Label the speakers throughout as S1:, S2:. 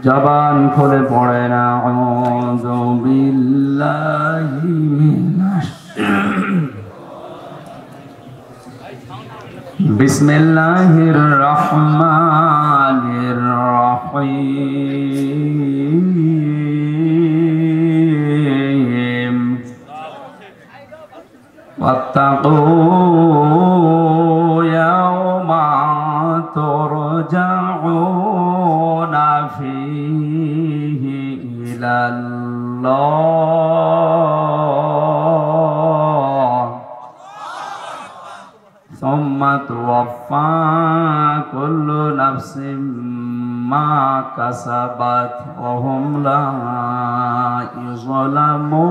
S1: জবান খুলে পড়েন আউযু বিল্লাহি মিনাশ বিসমিল্লাহির রহমানির রহিম ওয়াত্তাকু ইয়াওমা তুরজাউনা ফীহি ইলাল্লাহ সুম্মা তুওয়াফফা কুল্লু নাফসিন মা কাসাবাত ওয়া হুম লা ইউযালামুন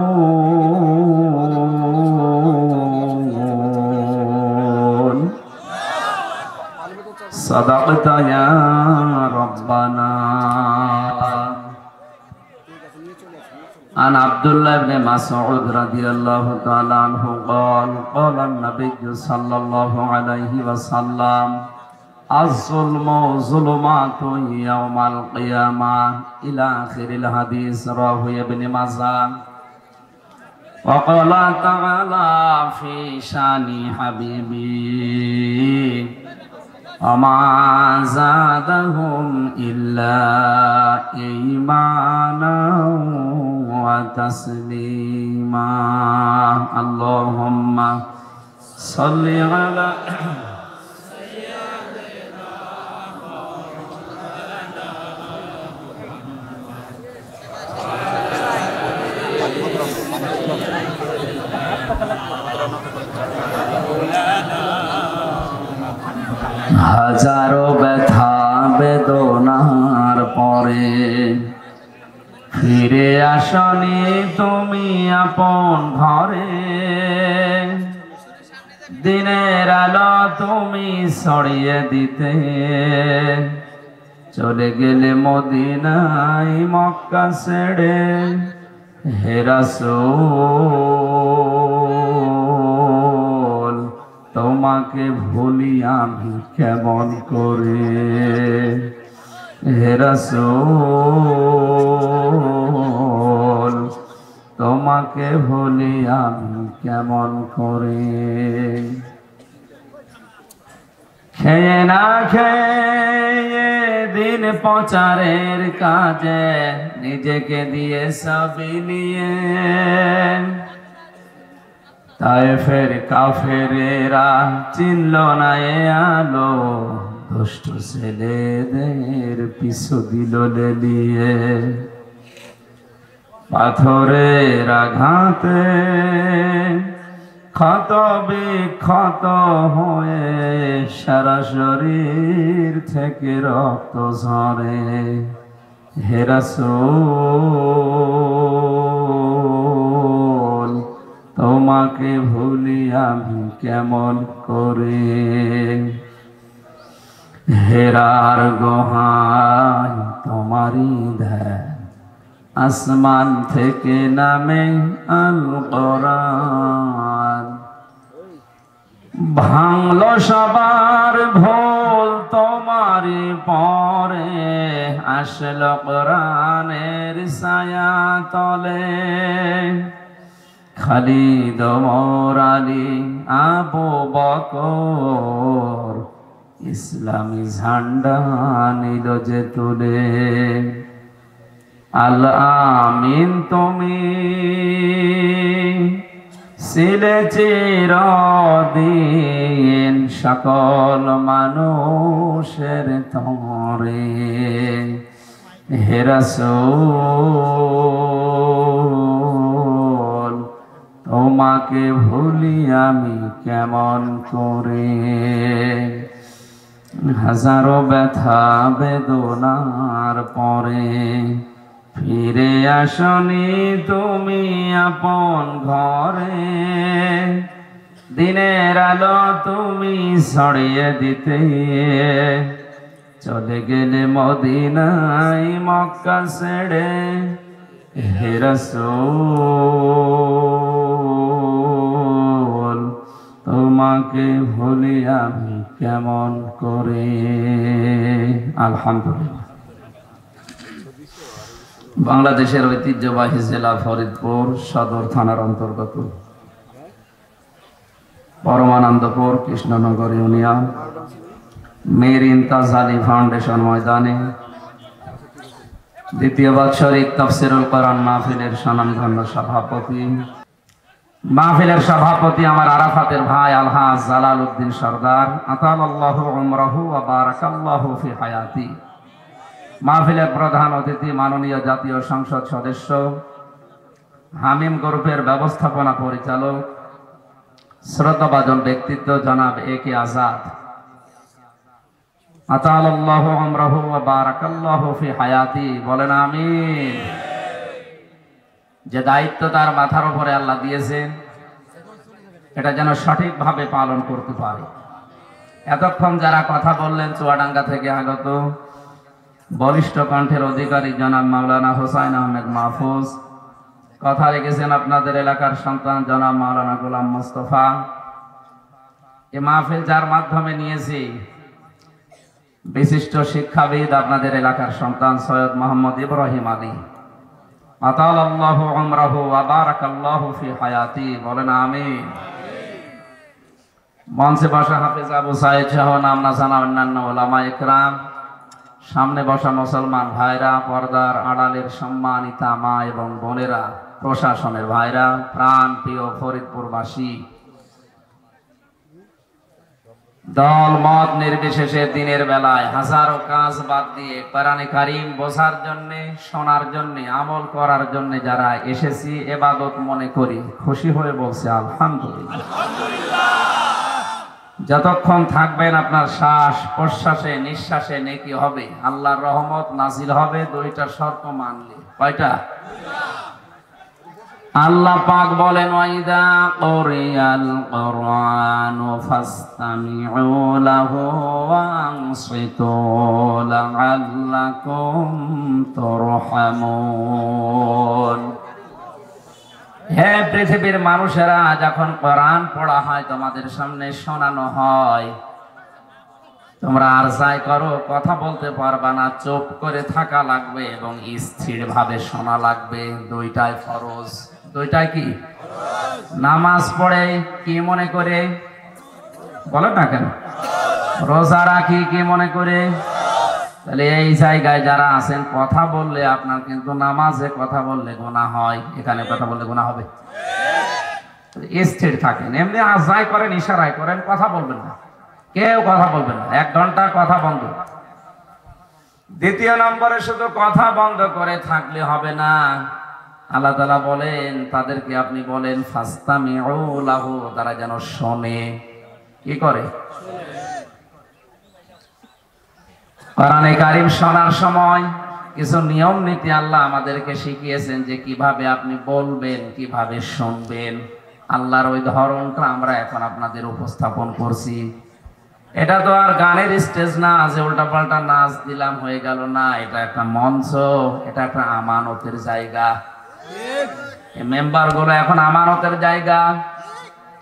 S1: সাদাকতা ইয়া রাব্বানা। عن عبد الله بن مسعود رضي الله تعالى عنه قال قال النبي صلى الله عليه وسلم الظلم ظلمات يوم القيامة إلى آخر الحديث رواه ابن ماجه. وقال تعالى في شان حبيبي وما زادهم إلا إيمانا وتسليما. اللهم صل على হাজারো ব্যথা বেদনার পরে ফিরে আসনি তুমি আপন ঘরে, দিনের আলো তুমি ছড়িয়ে দিতে চলে গেলে মদিনায় মক্কা ছেড়ে। হে রাসূল তোমাকে ভুলি আমি কেমন করে, হে রাসূল তোমাকে ভুলি আমি কেমন করে। খেয়ে না খেয়ে দিন প্রচারের কাজে নিজেকে দিয়ে সব বিলিয়ে তায়েফের কাফেরেরা চিনল না এ আলো, দুষ্ট ছেলেদের পিছু দিল লেলিয়ে। পাথরের আঘাতে ক্ষত বিক্ষত হয়ে সারা শরীর থেকে রক্ত ঝরে। হে রাসূল তোমাকে ভুলি আমি কেমন করে। হেরার গুহায় তোমারই ধ্যান, আসমান থেকে নামে আল কোরআন। ভাঙলো সবার ভুল তোমারই পরে, আসলো কোরআনের ছায়া তলে। খালিদ ওমর আলী আবু বকর ইসলামী ঝান্ডা নিল যে তুলে। আল আমিন তুমি ছিলে চিরদিন সকল মানুষের তরে। হে রাসূল তোমাকে ভুলি আমি কেমন করে। হাজারো ব্যথা বেদনার পরে ফিরে আসনি তুমি আপন ঘরে, দিনের আলো তুমি ছড়িয়ে দিতে চলে গেলে মদিনায় মক্কা ছেড়ে। হে রাসূল তোমাকে ভুলি আমি কেমন করে। আলহামদুলিল্লাহ। বাংলাদেশের ঐতিহ্যবাহী জেলা ফরিদপুর সদর থানার অন্তর্গত পরমানন্দপুর কৃষ্ণনগর ইউনিয়ন মীর ইমতাজ আলী ফাউন্ডেশন ময়দানে দ্বিতীয় বাৎসরিক তাফসীরুল কোরআন মাহফিলের স্বনামধন্য সভাপতি আমার আরাফাতের ভাই আলহাজ জালাল উদ্দিন সরদার আতালাল্লাহু উমরাহু ওয়া বারাকাল্লাহু ফি হায়াতি। মাহফিলের প্রধান অতিথি মাননীয় জাতীয় সংসদ সদস্য হামিম গ্রুপের ব্যবস্থাপনা পরিচালক শ্রদ্ধাভাজন ব্যক্তিত্ব জনাব একে আজাদ আতালাল্লাহু উমরাহু ওয়া বারাকাল্লাহু ফি হায়াতি। বলেন আমিন। যে দায়িত্ব তার মাথার উপরে আল্লাহ দিয়েছেন এটা যেন সঠিকভাবে পালন করতে পারে। এতক্ষণ যারা কথা বললেন চুয়াডাঙ্গা থেকে আগত বলিষ্ঠ কণ্ঠের অধিকারী জনাব মাওলানা হুসাইন আহমেদ মাহফুজ, কথা রেখেছেন আপনাদের এলাকার সন্তান জনাব মাওলানা গোলাম মোস্তফা। এ মাহফিল যার মাধ্যমে নিয়েছি বিশিষ্ট শিক্ষাবিদ আপনাদের এলাকার সন্তান সৈয়দ মোহাম্মদ ইব্রাহিম আলী আতালাল্লাহু উমরাহু ওয়া বারাকাল্লাহু ফি হায়াতি। বলেন আমিন। মঞ্চে বসা হাফেজ আবু সাইদ সহ নাম না জানা অন্যান্য ওলামা ইকরাম, সামনে বসা মুসলমান ভাইরা, পর্দার আড়ালের সম্মানিতা মা এবং বোনেরা, প্রশাসনের ভাইরা, প্রাণ প্রিয় ফরিদপুরবাসী, দল মত নির্বিশেষে দিনের বেলায় হাজারো কাজ বাদ দিয়ে কোরআনে কারীম বোঝার জন্য, শোনার জন্য, আমল করার জন্য যারা এসেছি ইবাদত মনে করি, খুশি হয়ে বলছে আলহামদুলিল্লাহ। যতক্ষণ থাকবেন আপনার শ্বাস প্রশ্বাসে নিঃশ্বাসে নেকি হবে, আল্লাহর রহমত নাজিল হবে। দুইটা শর্ত মানলে। কয়টা? আল্লাহ পাক বলেন ওয়াইদা কুরিয়াল কুরআনু ফাসতামিউ লাহু ওয়া আনসিতু লাআল্লাকুম তুরহামুন। হে পৃথিবীর মানুষেরা, যখন কোরআন পড়া হয় তোমাদের সামনে শোনানো হয়, তোমরা আর যাই করো কথা বলতে পারবা না, চুপ করে থাকা লাগবে এবং স্থির ভাবে শোনা লাগবে। দুইটাই ফরজ। দুইটাই কি? নামাজ পড়ে কি মনে করে? বলেন না কেন? রোজা রাখি কি মনে করে? তাহলে এই জায়গায় যারা আছেন, কথা বললে আপনার কিন্তু নামাজে কথা বললে গুনাহ হয়, এখানে কথা বললে গুনাহ হবে। স্থির থাকেন। এমনি আজাই করেন, ইশারায় করেন, কথা বলবেন না, কেউ কথা বলবেন না। 1 ঘন্টা কথা বন্ধ। দ্বিতীয় নম্বরে শুধু কথা বন্ধ করে থাকলে হবে না। আল্লাহ তাআলা বলেন তাদেরকে আপনি বলেন ফাসতামিউ লাহু, তারা যেন শোনে। কি করে? কোরআনে কারীম শোনার সময় কিছু নিয়ম নীতি আল্লাহ আমাদেরকে শিখিয়েছেন যে কিভাবে আপনি বলবেন, কিভাবে শুনবেন। আল্লাহর ওই ধরনটা আমরা এখন আপনাদের উপস্থাপন করছি। এটা তো আর গানের স্টেজ না যে উল্টাপাল্টা নাচ দিলাম হয়ে গেল না। এটা একটা মঞ্চ, এটা একটা আমানতের জায়গা। এই মেম্বারগুলো এখন আমানতের জায়গা।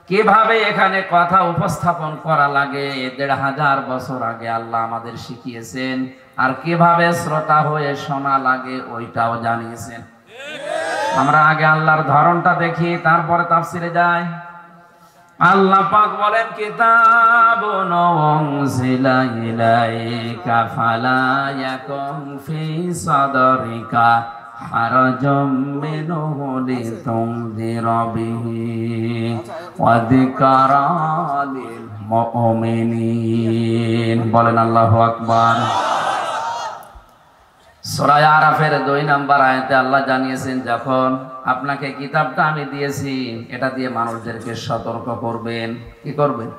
S1: কিভাবে এখানে কথা উপস্থাপন করা লাগে 1500 বছর আগে আল্লাহ আমাদের শিখিয়েছেন, আর কিভাবে শ্রোতা হয়ে শোনা লাগে ওইটাও জানিয়েছেন। আমরা আগে আল্লাহর ধরনটা দেখি, তারপরে তাফসিরে যাই। আল্লাহ পাক বলেন কিতাবুন উনজিলা ইলাইকা ফালা ইয়াকুন ফি সাদরিকা হারাজাম মিনহু লিতুনযিরা বিহি ওয়া যিকরা লিল মুমিনিন। বলেন আল্লাহু আকবার। সূরা আরাফের 2 নম্বর আয়াতে আল্লাহ জানিয়েছেন যখন আপনাকে কিতাবটা আমি দিয়েছি, এটা দিয়ে মানুষদেরকে সতর্ক করবেন। কি করবেন?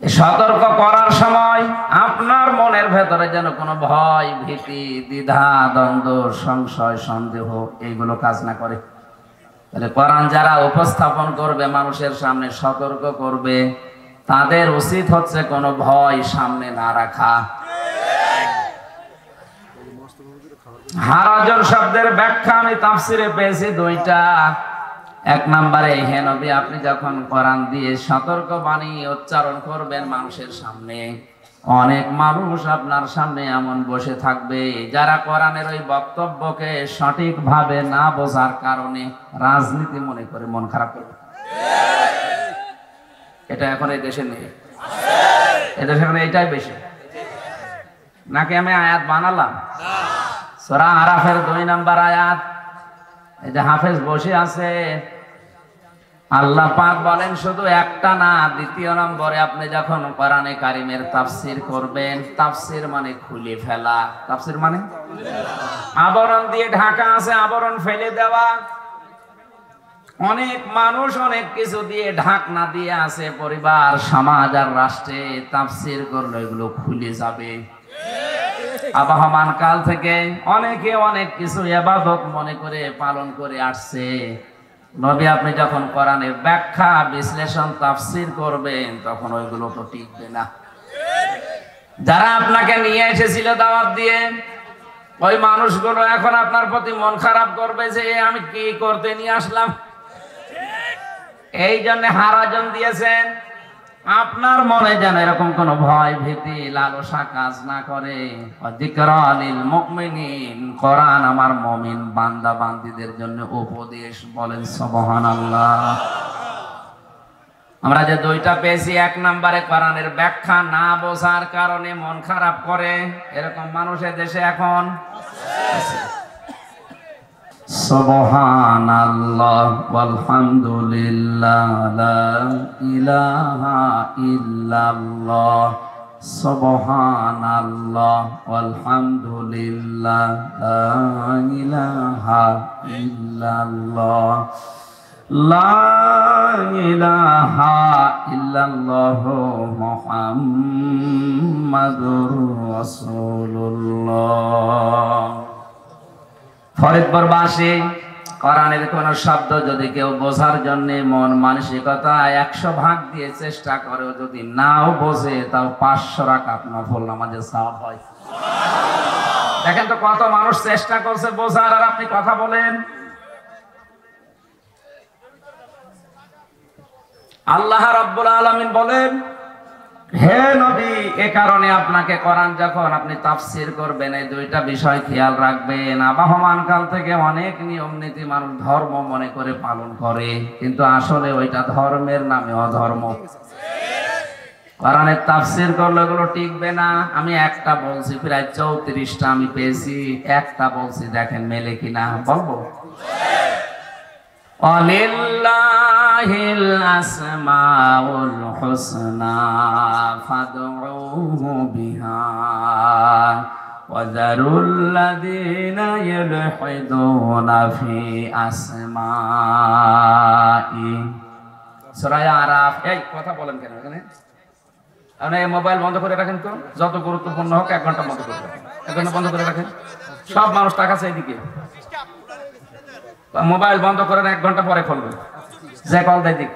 S1: সতর্ক করার সময় আপনার মনের ভেতরে যেন কোনো ভয়, ভীতি, দ্বিধা, দ্বন্দ্ব, সংশয়, সন্দেহ এইগুলো কাজ না করে। তাহলে কোরআন যারা উপস্থাপন করবে, মানুষের সামনে সতর্ক করবে, তাদের উচিত হচ্ছে কোনো ভয় সামনে না রাখা। হারাজন শব্দের ব্যাখ্যা আমি তাফসিরে পেয়েছি 2টা। 1 নম্বরে, হে নবী আপনি যখন কোরআন দিয়ে সতর্ক বাণী উচ্চারণ করবেন মানুষের সামনে, অনেক মানুষ আপনার সামনে এমন বসে থাকবে যারা কোরআনের ওই বক্তব্যকে সঠিকভাবে না বোঝার কারণে রাজনীতি মনে করে মন খারাপ করবে। এটা এখন এই দেশে নেই, এদেশে এখন এইটাই বেশি। নাকি আমি আয়াত বানালাম? সূরা আরাফের 2 নম্বর আয়াত। এই যে হাফেজ বসে আছে, আল্লাহ পাক বলেন শুধু একটা না, দ্বিতীয় নম্বরে আপনি যখন কোরআনে কারিমের তাফসীর করবেন, তাফসীর মানে খুলে ফেলা, তাফসীর মানে আবরণ দিয়ে ঢাকা আছে, আবরণ ফেলে দেওয়া। অনেক মানুষ অনেক কিছু দিয়ে ঢাকনা দিয়ে আছে, পরিবার, সমাজ আর রাষ্ট্রে। তাফসীর করলে এগুলো খুলে যাবে। আবহমান কাল থেকে অনেকে অনেক কিছু ইবাদত মনে করে পালন করে আসছে। নবী আপনি যখন কোরআনের ব্যাখ্যা, বিশ্লেষণ, তাফসীর করবেন তখন ওইগুলো তো টিকবে না। যারা আপনাকে নিয়ে এসেছিল দাওয়াত দিয়ে, ওই মানুষগুলো এখন আপনার প্রতি মন খারাপ করবে যে আমি কি করতে নিয়ে আসলাম। এই জন্য হারাজন দিয়েছেন আপনার মনে যেন এরকম কোন ভয় ভীতি লালসা কাজ না করে। যিকরা লিল মুমিনিন, কোরআন আমার মুমিন বান্দা বান্দীদের জন্য উপদেশ। বলেন সুবহানাল্লাহ। আমরা যে 2টা পেয়েছি, 1 নম্বরে কোরআনের ব্যাখ্যা না বোঝার কারণে মন খারাপ করে, এরকম মানুষের দেশে এখন আছে। সুবহানাল্লাহ ওয়ালহামদুলিল্লাহ লা ইলাহা ইল্লাল্লাহ। সুবহানাল্লাহ ওয়ালহামদুলিল্লাহ লা ইলাহা ইল্লাল্লাহ। লা ইলাহা ইল্লাল্লাহ মুহাম্মাদুর রাসূলুল্লাহ। ফরিদপুরবাসী, কোরআনের কোন শব্দ যদি কেউ বোঝার জন্য মন মানসিকতা 100 ভাগ দিয়ে চেষ্টা করে, যদি নাও বোঝে তাও 500 রাকাত নফল নামাজের সওয়াব হয়। দেখেন তো কত মানুষ চেষ্টা করছে বোঝার, আর আপনি কথা বলেন। আল্লাহ রাব্বুল আলামিন বলেন, হে নবী, এ কারণে আপনাকে কোরআন যখন আপনি তাফসীর করবেন, এই 2টা বিষয় খেয়াল রাখবেন। আবহমান কাল থেকে অনেক নিয়ম নীতি মানুষ ধর্ম মনে করে পালন করে, কিন্তু আসলে ওইটা ধর্মের নামে অধর্ম। কোরআনের তাফসীর করলে এগুলো টিকবে না। আমি একটা বলছি, প্রায় 34টা আমি পেয়েছি, একটা বলছি, দেখেন মেলে কিনা। বলবো ওয়ালিল্লাহিল আসমাউল হুসনা ফাদউহু বিহা ওয়া যারুল্লাযীনা ইউলহিদুনা ফি আসমাই। সূরা আরাফ। এই কথা বলেন কেন এখানে? আপনি মোবাইল বন্ধ করে রাখেন তো, যত গুরুত্বপূর্ণ হোক 1 ঘন্টা বন্ধ করে রাখেন, 1 ঘন্টা বন্ধ করে রাখেন। সব মানুষ তাকাচ্ছে এদিকে, মোবাইল বন্ধ করেন, 1 ঘন্টা পরে খুলবেন। যে কল দেয় দিক,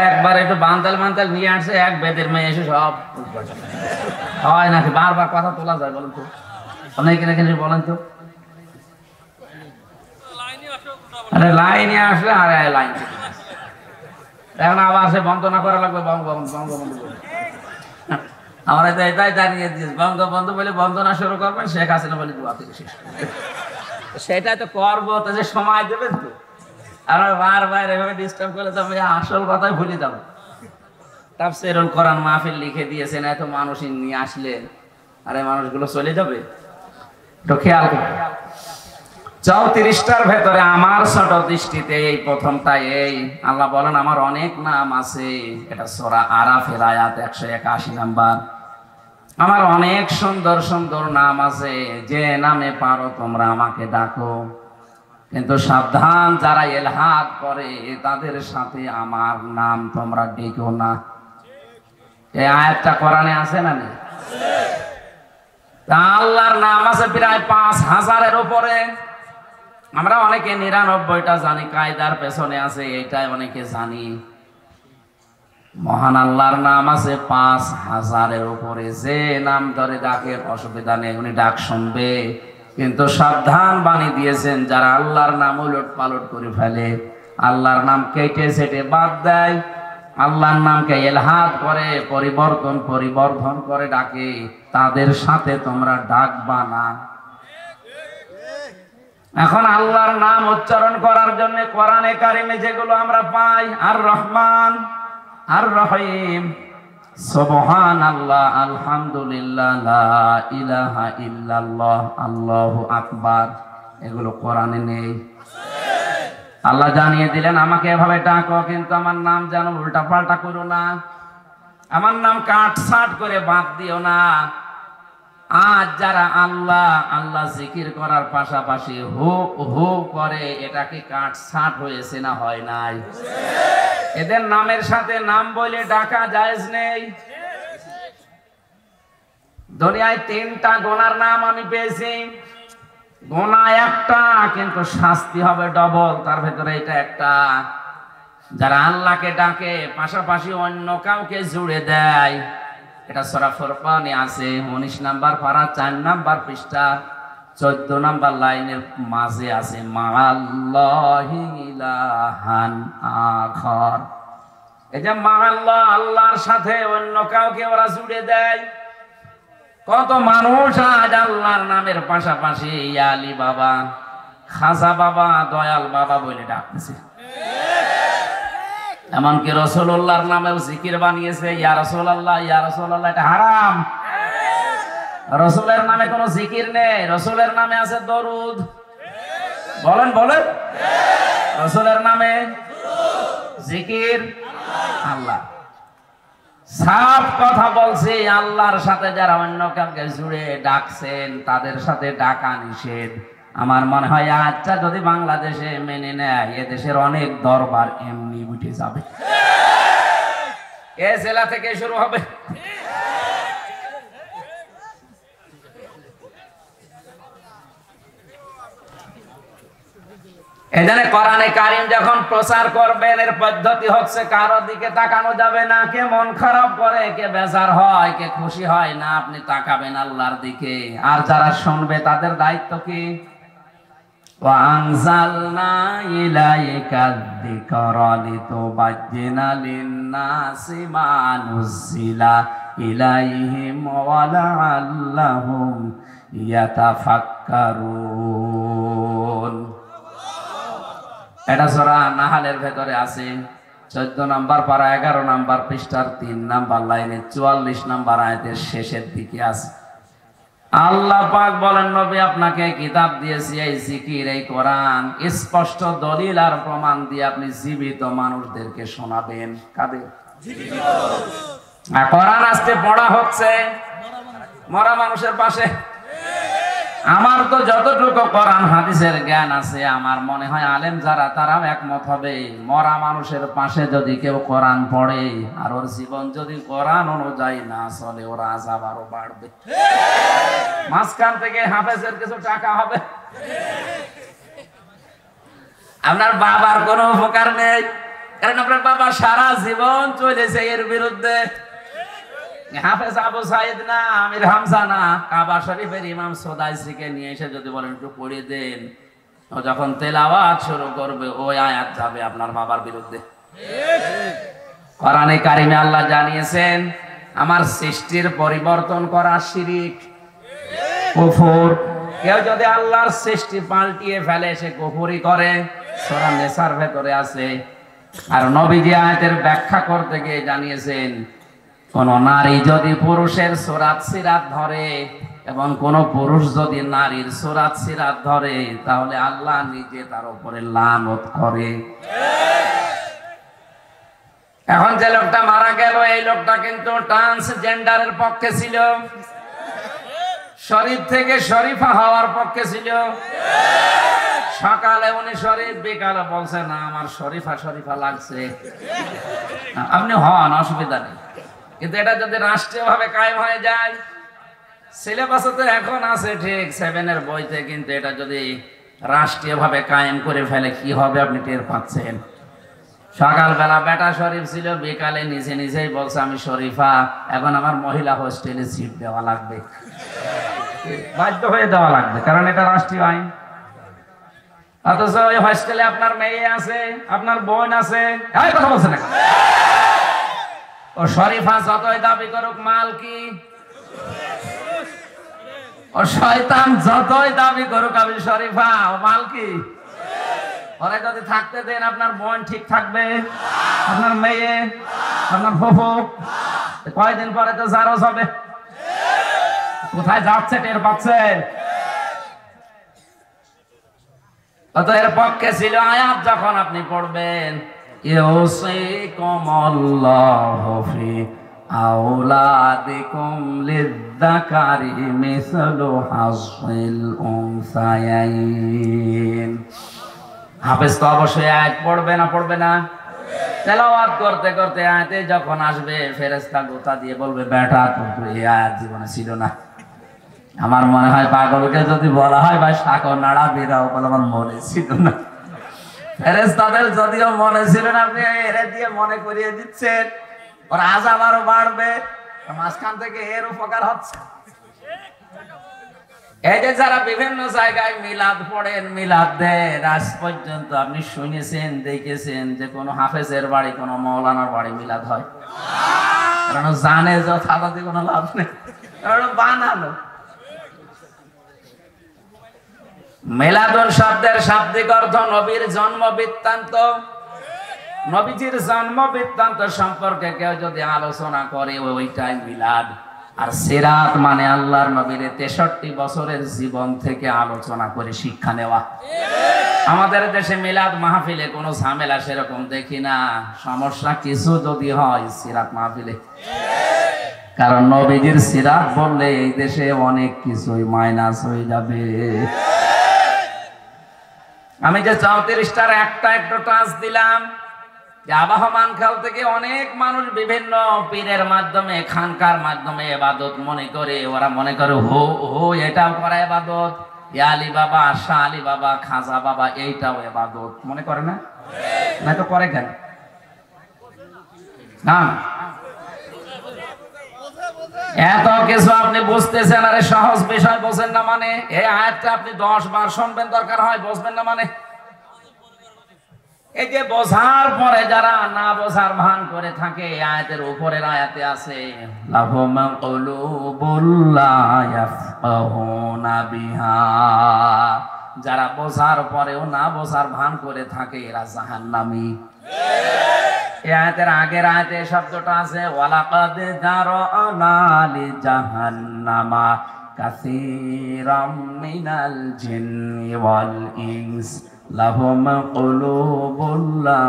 S1: একবার একটু বান্তাল মান্তাল নিয়ে আসছে, এক বেদের মেয়ে এসে সব হয় নাকি? বারবার কথা তোলা যায়? বলেন তো, অনেক কিনে বলেন তো। আরে লাইনে আসলে আর লাইন এখন আবার সে বন্ধ না করা লাগবে। আমরা তো এটাই জানিয়ে দিয়েছি, বঙ্গবন্ধু বলে বন্দনা শুরু করবেন, শেখ হাসিনা বলে দোয়া থেকে শেষ করবেন। সেটাই তো করবো, তো যে সময় দেবেন তো। আর বারবার এভাবে ডিস্টার্ব করলে তো আমি আসল কথাই ভুলে যাবো। তাফসীরুল কোরআন মাহফিল লিখে দিয়েছেন, এত মানুষ নিয়ে আসলেন, আর এই মানুষগুলো চলে যাবে? একটু খেয়াল করুন। 34টার ভেতরে আমার ছোট দৃষ্টিতে এই প্রথমটা। এই আল্লাহ বলেন আমার অনেক নাম আছে। এটা সূরা আরাফের আয়াত 181 নাম্বার। আমার অনেক সুন্দর সুন্দর নাম আছে, যে নামে পারো তোমরা আমাকে ডাকো, কিন্তু সাবধান, যারা ইলহাদ করে তাদের সাথে আমার নাম তোমরা ডেকো না। এই আয়াতটা কোরআনে আছে না নেই? আল্লাহর নাম আছে প্রায় 5000-এর উপরে। আমরা অনেকে 99টা জানি, কায়দার পেছনে আছে এইটাই অনেকে জানি। মহান আল্লাহর নাম আছে 5000-এর উপরে। যে নাম ধরে ডাকে অসুবিধা নেই, উনি ডাক শুনবে। কিন্তু সাবধান বাণী দিয়েছেন, যারা আল্লাহর নাম উলট পালট করে ফেলে, আল্লাহর নাম কেটে সেটে বাদ দেয়, আল্লাহর নামকে ইলহাদ করে পরিবর্ধন করে ডাকে, তাদের সাথে তোমরা ডাকবা না। এখন আল্লাহর নাম উচ্চারণ করার জন্য কোরআনে কারিমে যেগুলো আমরা পাই, আর রহমান, আর রহিম, সুবহানাল্লাহ, আলহামদুলিল্লাহ, লা ইলাহা ইল্লাল্লাহ, আল্লাহু আকবার, এগুলো কোরআনে নেই। আল্লাহ জানিয়ে দিলেন আমাকে এভাবে ডাকো, কিন্তু আমার নাম যেন উল্টা পাল্টা করো না, আমার নাম কাটছাট করে বাদ দিও না। আজ যারা আল্লাহ আল্লাহ জিকির করার পাশাপাশি হু হু করে, এটা কি কাটছাট হয়েছে না হয় নাই? এদের নামের সাথে নাম বলে ডাকা জায়েজ নেই। দুনিয়ায় 3টা গোনার নাম আমি পেয়েছি, গোনা একটা, কিন্তু শাস্তি হবে ডবল, তার ভেতরে এটা একটা। যারা আল্লাহকে ডাকে পাশাপাশি অন্য কাউকে জুড়ে দেয়, এটা সূরা ফুরকানে আছে 19 নাম্বার পারা 4 নাম্বার পৃষ্ঠা 14 নাম্বার লাইনের মাঝে আছে, মাআল্লাহি ইলাহান আখার। এই যে মাআল্লাহ, আল্লাহর সাথে অন্য কাউকে ওরা জুড়ে দেয়। কত মানুষ আজ আল্লাহর নামের পাশাপাশি ইয়া আলী বাবা, খাজা বাবা, দয়াল বাবা বলে ডাকতেছে। এমনকি রাসূলুল্লাহর নামেও জিকির বানিয়েছে, ইয়া রাসূলুল্লাহ, ইয়া রাসূলুল্লাহ, এটা হারাম। রাসূলের নামে কোনো জিকির নেই, রাসূলের নামে আছে দরুদ। বলেন বলেন, রাসূলের নামে জিকির আল্লাহ। সাফ কথা বলছি, আল্লাহর সাথে যারা অন্য কাউকে জুড়ে ডাকছেন, তাদের সাথে ডাকা নিষেধ। আমার মনে হয় আচ্ছা যদি বাংলাদেশে মেনে নেয়, এদেশের অনেক দরবার এমনি উঠে যাবে, এ জেলা থেকে শুরু হবে। এজন্য কোরআনে কারীম যখন প্রচার করবেন, এর পদ্ধতি হচ্ছে কারো দিকে তাকানো যাবে না। কে মন খারাপ করে, কে বেজার হয়, কে খুশি হয় না, আপনি তাকাবেন আল্লাহর দিকে। আর যারা শুনবে তাদের দায়িত্ব কি? ওয়া আনজালনা ইলাইকা যিকরা লিতুবাজ্জিনা লিন-নাসি মা নুজিলা ইলাইহিম ওয়া লাআল্লাহুম ইয়াতাফাক্কারুন। এটা সূরা নাহলের ভেতরে আছে 14 নাম্বার পারা 11 নাম্বার পৃষ্ঠার 3 নাম্বার লাইনে 44 নাম্বার আয়াতের শেষের দিকে আছে। আল্লাহ পাক বলেন, নবী আপনাকে কিতাব দিয়েছি, এই জিকির, এই কোরআন স্পষ্ট দলিল আর প্রমাণ দিয়ে আপনি জীবিত মানুষদেরকে শোনাবেন। কাদের? জীবিত। আর কোরআন আজকে পড়া হচ্ছে মরা মানুষের পাশে। আমার তো যতটুকু কোরআন হাদিসের জ্ঞান আছে, আমার মনে হয় আলেম যারা তারাও একমত হবে, মরা মানুষের পাশে যদি কেউ কোরআন পড়ে আর ওর জীবন যদি কোরআন অনুযায়ী না চলে, ওর আযাব আরো বাড়বে। মাঝখান থেকে হাফেজের কিছু টাকা হবে, আপনার বাবার কোনো উপকার নেই, কারণ আপনার বাবা সারা জীবন চলেছে এর বিরুদ্ধে। হাফেজ আবু সাইদ না, আমির হামজা না, কাবা শরীফের ইমাম সুদাইসিকে নিয়ে এসে যদি বলেন একটু পড়ে দেন, ও যখন তেলাওয়াত শুরু করবে ওই আয়াত যাবে আপনার বাবার বিরুদ্ধে। কোরআনে কারিমে আল্লাহ জানিয়েছেন, আমার সৃষ্টির পরিবর্তন করা শিরিক, কুফর। কেউ যদি আল্লাহর সৃষ্টি পাল্টিয়ে ফেলে, সে কুফরি করে। সূরা নিসার ভেতরে আছে। আর নবীজি আয়াতের ব্যাখ্যা করতে গিয়ে জানিয়েছেন, কোন নারী যদি পুরুষের সুরাত সিরাত ধরে এবং কোন পুরুষ যদি নারীর সুরাত সিরাত ধরে, তাহলে আল্লাহ নিজে তার উপরে লানত করে। এখন যে লোকটা মারা গেল, এই লোকটা কিন্তু ট্রান্সজেন্ডারের পক্ষে ছিল, শরীফ থেকে শরীফা হওয়ার পক্ষে ছিল। সকালে উনি শরীফ, বিকালে বলছে না আমার শরীফা শরীফা লাগছে। আপনি হন, অসুবিধা নেই, কিন্তু এটা যদি রাষ্ট্রীয় ভাবে কায়েম হয়ে যায়, সিলেবাসে তো এখন আছে ঠিক 7 এর বইতে, কিন্তু এটা যদি রাষ্ট্রীয় ভাবে কায়েম করে ফেলে কি হবে আপনি টের পাচ্ছেন। সকালবেলা বেটা শরীফ ছিল, বিকালে নিজে নিজেই বলছে আমি শরীফা, এখন আমার মহিলা হোস্টেলে সিট দেওয়া লাগবে, বাধ্য হয়ে দেওয়া লাগবে, কারণ এটা রাষ্ট্রীয় আইন। অথচ ওই হোস্টেলে আপনার মেয়ে আছে, আপনার বোন আছে, কথা বলছে না। ও শরীফা যতই দাবি করুক মাল কি, ও শয়তান যতই দাবি করুক আমি শরীফা, ও মাল কি? ওরা যদি থাকতে দেন আপনার বোন ঠিক থাকবে, আপনার মেয়ে, আপনার ফুফু, কয়দিন পরে তো জারজ হবে। কোথায় যাচ্ছে টের পাচ্ছেন? অত এর পক্ষে ছিল আয়াত যখন আপনি পড়বেন, ইউসিকুমুল্লাহু ফি আওলাদিকুম লিয-যাকারি মিসলু হাযিল উনসায়াইন। হাফেজ তো অবশ্যই আয়াত পড়বে না, পড়বে না? তেলাওয়াত করতে করতে আয়াতে যখন আসবে ফেরেশতা গোতা দিয়ে বলবে, বেটা তোর তো এই আয়াত জীবনে ছিল না। আমার মনে হয় পাগলকে যদি বলা হয় ভাই সাকর নাড়া বেরাও, বলে আমার মনে ছিল না। ফেরেশতাদের যদিও মনে ছিল না, আপনি এর দিয়ে মনে করিয়ে দিচ্ছেন, ওর আযাব আরো বাড়বে। মাঝখান থেকে এর উপকার হচ্ছে। এই যে যারা বিভিন্ন জায়গায় মিলাদ পড়েন, মিলাদ দেন, আজ পর্যন্ত আপনি শুনেছেন, দেখেছেন যে কোন হাফেজের বাড়ি, কোন মাওলানার বাড়ি মিলাদ হয়? কারণ জানে যে তাতে কোনো লাভ নেই, কারণ বানানো। মিলাদুন শব্দের শাব্দিক অর্থ নবীর জন্ম বৃত্তান্ত। নবীজির জন্ম বৃত্তান্ত সম্পর্কে কেউ যদি আলোচনা করে ওইটাই মিলাদ। আর সিরাত মানে আল্লাহর নবীর 63 বছরের জীবন থেকে আলোচনা করে শিক্ষা নেওয়া। আমাদের দেশে মিলাদ মাহফিলে কোনো ঝামেলা সেরকম দেখি না। সমস্যা কিছু যদি হয় সিরাত মাহফিলে, কারণ নবীজির সিরাত বললে এই দেশে অনেক কিছুই মাইনাস হয়ে যাবে। আমি যে 34টার একটা একটু টাচ দিলাম, যে আবাহমান কাল থেকে অনেক মানুষ বিভিন্ন পীরের মাধ্যমে, খানকার মাধ্যমে ইবাদত মনে করে। ওরা মনে করে হো এটাও করা ইবাদত, আলী বাবা, শাহ আলী বাবা, খাজা বাবা এইটাও ইবাদত মনে করে না? না তো করে কেন? না এত কিছু আপনি বুঝতেছেন, আরে সহজ বিষয় বোঝেন না মানে? এই আয়াতটা আপনি 10 বার শুনবেন, দরকার হয় বুঝবেন না মানে? এই যে বোঝার পরে যারা না বোঝার ভান করে থাকে, আয়াতের উপরের আয়াতে আছে লাহুম কুলুবুল লা ইয়াফকাহুনা বিহা, যারা বোঝার পরেও না বোঝার ভান করে থাকে এরা জাহান্নামী। এই আয়াতের আগের আয়াতে শব্দটা আছে ওয়ালাকাদ জারানা লি জাহান্নামা কাসীরাম মিনাল জিন্নি ওয়াল ইনস লাহুম কুলুবুল লা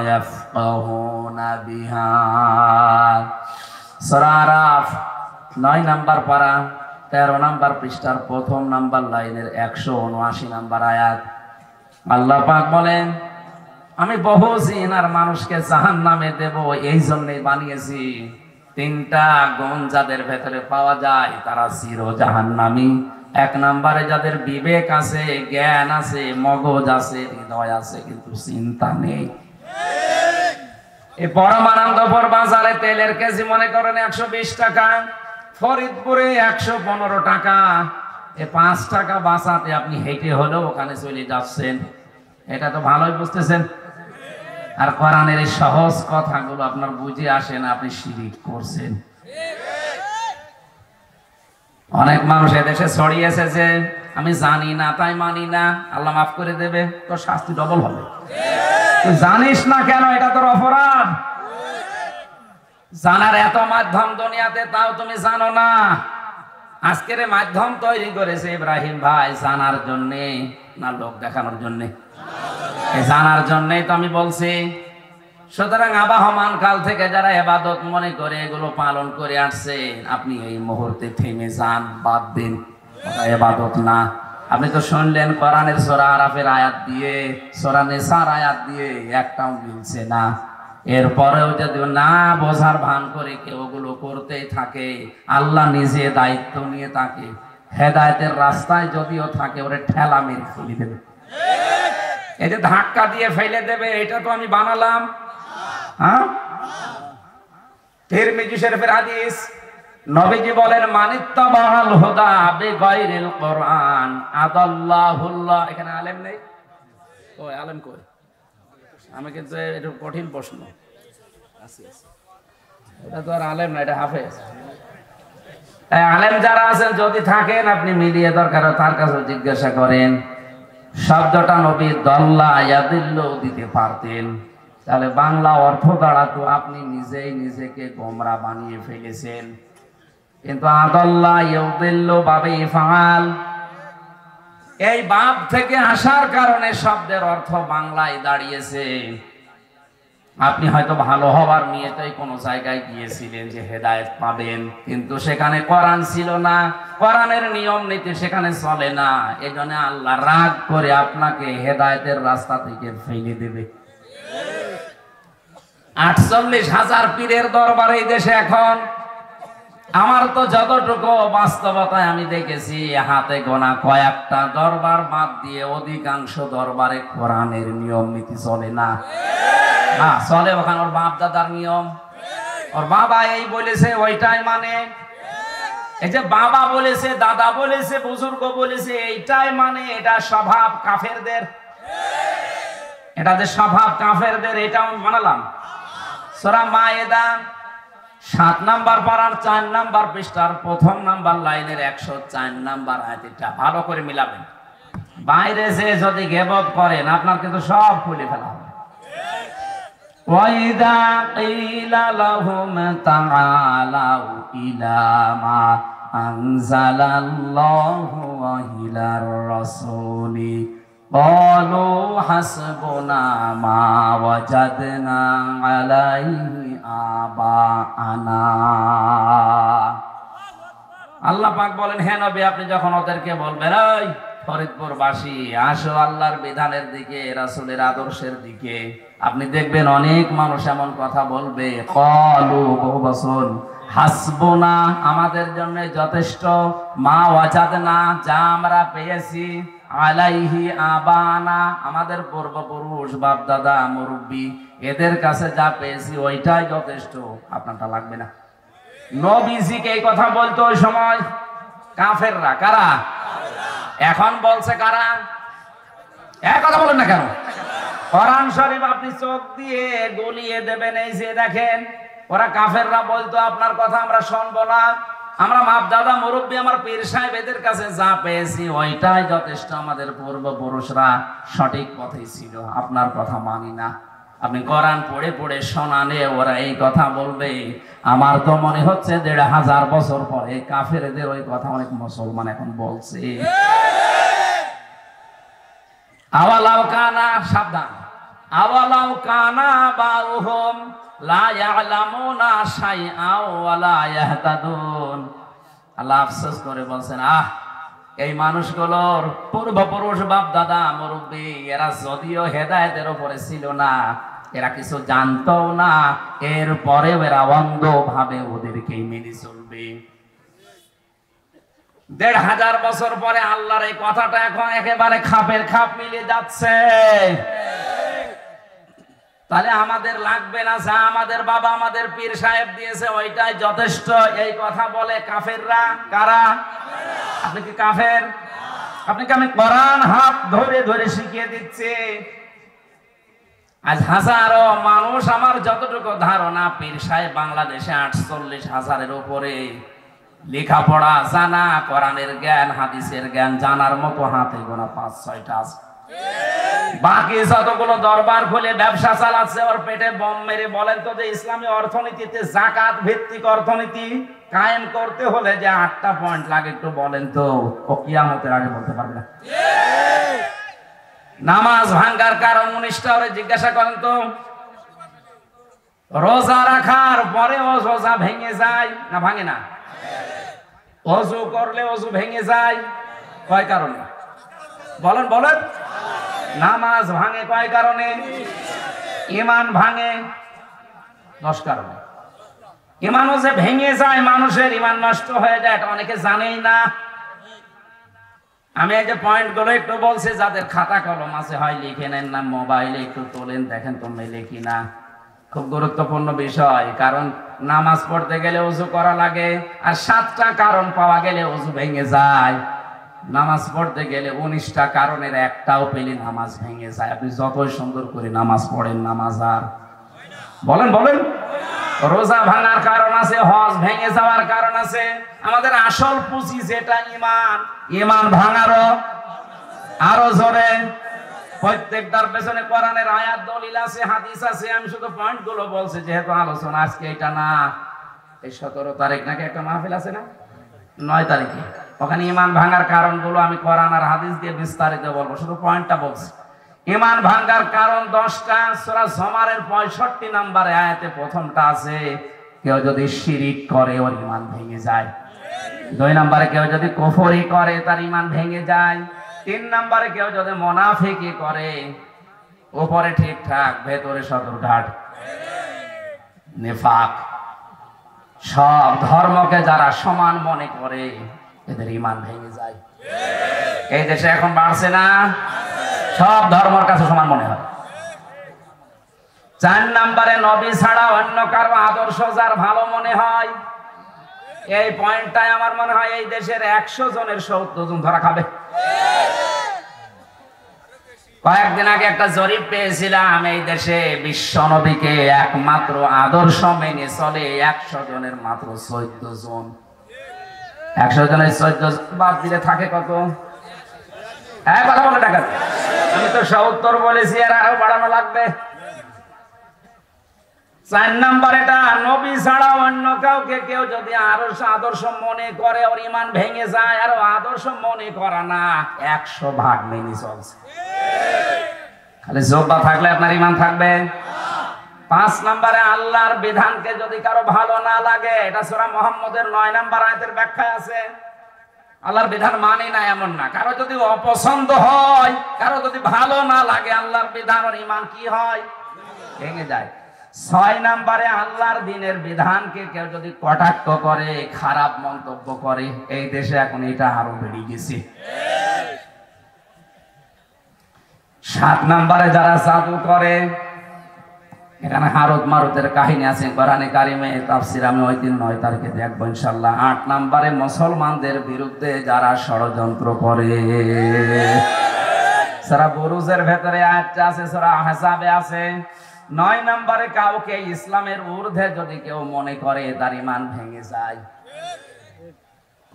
S1: ইয়াফকাহুনা বিহা। সূরা আরাফ 9 নাম্বার পারা 13 নাম্বার পৃষ্ঠার প্রথম নাম্বার লাইনের 179 নাম্বার আয়াত। আল্লাহ পাক বলেন, আমি বহু জিন আর মানুষকে জাহান্নামে দেব, এই জন্যই বানিয়েছি। 3টা গুণ যাদের ভেতরে পাওয়া যায় তারা চির জাহান্নামী। 1 নম্বরে যাদের বিবেক আছে, জ্ঞান আছে, মগজ আছে, হৃদয় আছে, কিন্তু চিন্তা নেই। এই পরমানন্দপুর বাজারে তেলের কেজি মনে করেন 120 টাকা, ফরিদপুরে 115 টাকা। এই 5 টাকা বাঁচাতে আপনি হেঁটে হলেও ওখানে চলে যাচ্ছেন। এটা তো ভালোই বুঝতেছেন। আর কোরআনের এই সহজ কথাগুলো আপনার বুঝে আসে না, আপনি শিরিক করছেন। অনেক মানুষ এদেশে ছড়িয়েছে যে আমি জানি না তাই মানি না, আল্লাহ মাফ করে দেবে, তোর শাস্তি ডবল হবে। তুই জানিস না কেন? এটা তোর অপরাধ। জানার এত মাধ্যম দুনিয়াতে, তাও তুমি জানো না। আজকের মাধ্যম তৈরি করেছে ইব্রাহিম ভাই জানার জন্যে না লোক দেখানোর জন্যে? জানার জন্যই তো আমি বলছি। সুতরাং আবাহমান কাল থেকে যারা ইবাদত মনে করে এগুলো পালন করে আসছে, আপনি এই মুহূর্তে থেমে যান, বাদ দিন, ওটা ইবাদত না। আপনি তো শুনলেন কোরআনের সূরা আরাফের আয়াত দিয়ে, সূরা নিসার আয়াত দিয়ে একটাও মিলছে না। এরপরেও যদি না বোঝার ভান করে কেউ ওগুলো করতেই থাকে, আল্লাহ নিজে দায়িত্ব নিয়ে তাকে হেদায়েতের রাস্তায় যদিও থাকে ওরে ঠেলা মেরে ফেলে দেবে। এই যে ধাক্কা দিয়ে ফেলে দেবে, এটা তো আমি বানালাম? হ্যাঁ, তিরমিজি শরীফের হাদিস, নবীজি বলেন মানিত্তাবাল হুদা বিগাইরিল কোরআন আদাল্লাহুল্লাহ। এখানে আলেম নেই? ওই আলেম কই? আমি কিন্তু এটা কঠিন প্রশ্ন। এটা তো আর আলেম না, এটা হাফেজ। আলেম যারা আছেন যদি থাকেন আপনি মিলিয়ে দরকার তার কাছে জিজ্ঞাসা করেন। শব্দটা নবী দল্লা ইয়াদিল্লু দিতে পারতেন, তাহলে বাংলা অর্থ দাঁড়াতো আপনি নিজেই নিজেকে গোমরা বানিয়ে ফেলেছেন। কিন্তু আদাল্লা ইয়াদিল্লু বাবে ইফআল, এই বাপ থেকে আসার কারণে শব্দের অর্থ বাংলায় দাঁড়িয়েছে। আপনি হয়তো ভালো হবার নিয়েতেই কোনো জায়গায় গিয়েছিলেন যে হেদায়েত পাবেন, কিন্তু সেখানে কোরআন ছিল না, কোরআনের নিয়ম নীতি সেখানে চলে না। এজন্য আল্লাহ রাগ করে আপনাকে হেদায়েতের রাস্তা থেকে ফেলে দেবে। 48,000 পীরের দরবার এই দেশে এখন। আমার তো যতটুকু বাস্তবতায় আমি দেখেছি হাতে গোনা কয়েকটা দরবার বাদ দিয়ে অধিকাংশ দরবারে কোরআনের নিয়ম নীতি চলে না। চলে ওখানে ওর বাপ দাদার নিয়ম, ওর বাবা এই বলেছে ওইটাই মানে, এই যে বাবা বলেছে দাদা বলেছে বুজুর্গ বলেছে এইটাই মানে। এটা স্বভাব কাফেরদের, এটা যে স্বভাব কাফেরদের এটাও মানালাম। সূরা মায়েদা 7 নাম্বার পারার 4 নাম্বার পৃষ্ঠার 1 নাম্বার লাইনের 104 নাম্বার আয়াতটা ভালো করে মিলাবেন। বাইরে যে যদি গীবত করেন আপনার কিন্তু সব খুলে ফেলা হবে। وَإِذَا قِيلَ لَهُمْ تَعَالَوْا إِلَى مَا أَنزَلَ اللَّهُ وَإِلَى الرَّسُولِ قَالُوا حَسْبُنَا مَا وَجَدْنَا عَلَيْهِ آبَاءَنَا। আল্লাহ পাক বলেন, হে নবী আপনি যখন ওদেরকে বলবেন এই ফরিদপুরবাসী আসো আল্লাহর বিধানের দিকে, রাসূলের আদর্শের দিকে, আপনি দেখবেন অনেক মানুষ এমন কথা বলবে, ক্বালু বহু বচন, হাসবুনা আমাদের জন্য যথেষ্ট, মা ওয়াজাদনা যা আমরা পেয়েছি, আলাইহি আবানা আমাদের পূর্বপুরুষ বাপ দাদা মুরব্বি এদের কাছে যা পেয়েছি ওইটাই যথেষ্ট, আপনারটা লাগবে না। নবীজিকে এই কথা বলতো ওই সময় কাফেররা। কারা? এখন বলছে কারা? এক কথা বলেন না কেন? কোরআন শরীফ আপনি চোখ দিয়ে গলিয়ে দেবেন। এই যে দেখেন ওরা কাফেররা বলতো আপনার কথা আমরা শুনবো না, আমরা বাপ দাদা মুরব্বি আমার পীর সাহেব এদের কাছে যা পেয়েছি ওইটাই যথেষ্ট, আমাদের পূর্বপুরুষরা সঠিক পথেই ছিল, আপনার কথা মানি না। আপনি কোরআন পড়ে পড়ে শোনালে ওরা এই কথা বলবে। আমার তো মনে হচ্ছে 1,500 বছর পরে কাফেরদের ওই কথা অনেক মুসলমান এখন বলছে। আওয়ালাউ কানা, সাবধান, আওয়ালাউ কানা বাউহুম লা ইয়ালামুনা শাইআও ওয়া লা ইয়াহতাদুন। আল্লাহ আফসোস করে বলছেন, এই মানুষগুলোর পূর্বপুরুষ বাপ দাদা মুরব্বি এরা যদিও হেদায়েতের উপরে ছিল না, এরা কিছু জানতো না, এরপরেও এরা অন্ধভাবে ওদেরকেই মেনে চলবে। 1,500 বছর পরে আল্লাহর এই কথাটা এখন একেবারে খাপের খাপ মিলে যাচ্ছে। তাহলে আমাদের লাগবে না যা আমাদের বাবা আমাদের পীর সাহেব দিয়েছে ওইটাই যথেষ্ট, এই কথা বলে কাফেররা। কারা? আপনি কি কাফের? আপনাকে আমি কোরআন হাত ধরে ধরে শিখিয়ে দিচ্ছি। আজ হাজারো মানুষ, আমার যতটুকু ধারণা পীর সাহেব বাংলাদেশে 48,000-এর উপরে, লেখাপড়া জানা, কোরআনের জ্ঞান হাদিসের জ্ঞান জানার মতো হাতে গোনা 5-6টা আছে। বাকি যতগুলো দরবার খুলে ব্যবসা চালাচ্ছে ওর পেটে বম মেরে। বলেন তো যে ইসলামী অর্থনীতিতে যাকাত ভিত্তিক অর্থনীতি কায়েম করতে হলে যে 8টা পয়েন্ট লাগে একটু বলেন তো, ও কিয়ামতের আগে বলতে পারবে না। নামাজ ভাঙ্গার কারণ 19টা, ওরে জিজ্ঞাসা করেন তো। রোজা রাখার পরে রোজা ভেঙে যায় না ভাঙে না? ওযু করলে ওযু ভেঙে যায় কয় কারণে? বলেন বলেন। নামাজ ভাঙে কয় কারণে? ঈমান ভাঙে 10 কারণে। ঈমানও যে ভেঙে যায়, মানুষের ঈমান নষ্ট হয়ে যায়, এটা অনেকে জানেই না। আমি এই যে পয়েন্টগুলো একটু বলছি, যাদের খাতা কলম আছে হয় লিখে নেন, না মোবাইলে একটু তোলেন দেখেন তো মেলে কিনা। খুব গুরুত্বপূর্ণ বিষয়, কারণ নামাজ পড়তে গেলে ওযু করা লাগে, আর 7টা কারণ পাওয়া গেলে ওযু ভেঙে যায়। নামাজ পড়তে গেলে 19টা কারণের একটাও পেলে নামাজ ভেঙে যায়। আপনি যতই সুন্দর করে নামাজ পড়েন, নামাজ আর বলেন বলেন রোজা ভাঙার কারণ আছে, হজ ভেঙে যাওয়ার কারণ আছে। আমাদের আসল পুঁজি যেটা ঈমান, ঈমান ভাঙারও আরো জোরে। প্রত্যেকটার পেছনে কোরআনের আয়াত দলিল আছে, হাদিস আছে। আমি শুধু পয়েন্ট গুলো বলছি, যেহেতু আলোচনা আজকে এটা না, এই 17 তারিখ নাকি একটা মাহফিল আছে না, 9 তারিখে, ওখানে ঈমান ভাঙার কারণগুলো আমি কোরআন আর হাদিস দিয়ে বিস্তারিত বলবো, শুধু পয়েন্টটা বলছি। ঈমান ভাঙার কারণ 10টা। সূরা জুমারের 65 নম্বরে আয়াতে প্রথমটা আছে, কেউ যদি শিরিক করে ওর ঈমান ভেঙে যায়। 2 নম্বরে কেউ যদি কুফরি করে তার ঈমান ভেঙে যায়। 3 নম্বরে কেউ যদি মুনাফিকি করে, উপরে ঠিকঠাক ভেতরে সদরঘাট, নিফাক। সব ধর্মকে যারা সমান মনে করে এদের ঈমান ভেঙে যায়। এই দেশে এখন বাড়ছে না, সব ধর্মের কাছে সমান মনে হয়। 4 নম্বরে নবী ছাড়া অন্য কারো আদর্শ যার ভালো মনে হয়। এই পয়েন্টটাই আমার মনে হয় এই দেশের 100 জনের 70 জন ধরা খাবে। কয়েকদিন আগে একটা জরিপ পেয়েছিলাম, এই দেশে বিশ্ব নবীকে একমাত্র আদর্শ মেনে চলে 100 জনের মাত্র 14 জন। 100 জনের 14 জন বাদ দিলে থাকে কত? কথা বলে টাকা। আমি তো 70 বলেছি, আর আরো বাড়ানো লাগবে। 4 নম্বর, এটা নবী ছাড়া অন্য কাউকে কেউ যদি আদর্শ মনে করে ওর ঈমান ভেঙে যায়। আর আদর্শ মনে করা না, 100 ভাগ মেনে চলছে। খালি যোগ্যতা থাকলে আপনার ঈমান থাকবে। 5 নম্বরে আল্লাহর বিধানকে যদি কারো ভালো না লাগে, এটা সূরা মুহাম্মদের 9 নম্বর আয়াতের ব্যাখ্যায় আছে। আল্লাহর বিধান মানে না এমন না, কারো যদি অপছন্দ হয়, কারো যদি ভালো না লাগে আল্লাহর বিধান, ওর ঈমান কি হয়? ভেঙে যায়। 6 নম্বরে আল্লাহর দ্বীনের বিধানকে কেউ যদি কটাক্ষ করে, খারাপ মন্তব্য করে, এই দেশে এখন এটা আরো বেড়ে গেছে। 7 নম্বরে যারা জাদু করে, এখানে হারুত মারুতের কাহিনী আছে কোরআনে কারিমে, তাফসীর আমি ওই দিন 9 তারিখে দেখবো ইনশাআল্লাহ। 8 নম্বরে মুসলমানদের বিরুদ্ধে যারা ষড়যন্ত্র করে। সূরা বুরুজের ভেতরে আয়াতটা আছে, সূরা আহজাবে আছে। 9 নম্বরে কাউকে ইসলামের ঊর্ধ্বে যদি কেউ মনে করে তার ঈমান ভেঙে যায়।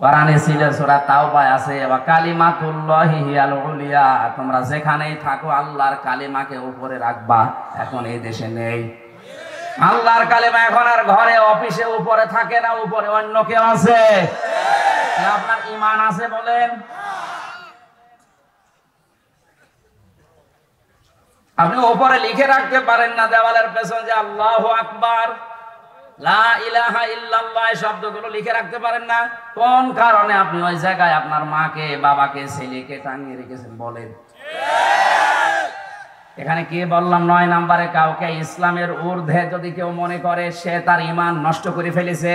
S1: কোরআনে ছিল, সূরা তাওবায় আছে, ওয়া কালিমাতুল্লাহি হিয়াল উলিয়া, তোমরা যেখানেই থাকো আল্লাহর কালিমাকে উপরে রাখবা। এখন এই দেশে নেই আল্লাহর কালিমা, এখন আর ঘরে অফিসে উপরে থাকে না, উপরে অন্য কেউ আছে। আপনার ঈমান আছে বলেন? আপনি উপরে লিখে রাখতে পারেন না দেওয়ালের পেছনে যে আল্লাহু আকবার, লা ইলাহা ইল্লাল্লাহ শব্দগুলো লিখে রাখতে পারেন না? কোন কারণে আপনি ওই জায়গায় আপনার মাকে, বাবাকে, ছেলেকে টাঙিয়ে রেখেছেন বলেন? এখানে কি বললাম? 9 নম্বরে কাউকে ইসলামের ঊর্ধ্বে যদি কেউ মনে করে, সে তার ঈমান নষ্ট করে ফেলেছে।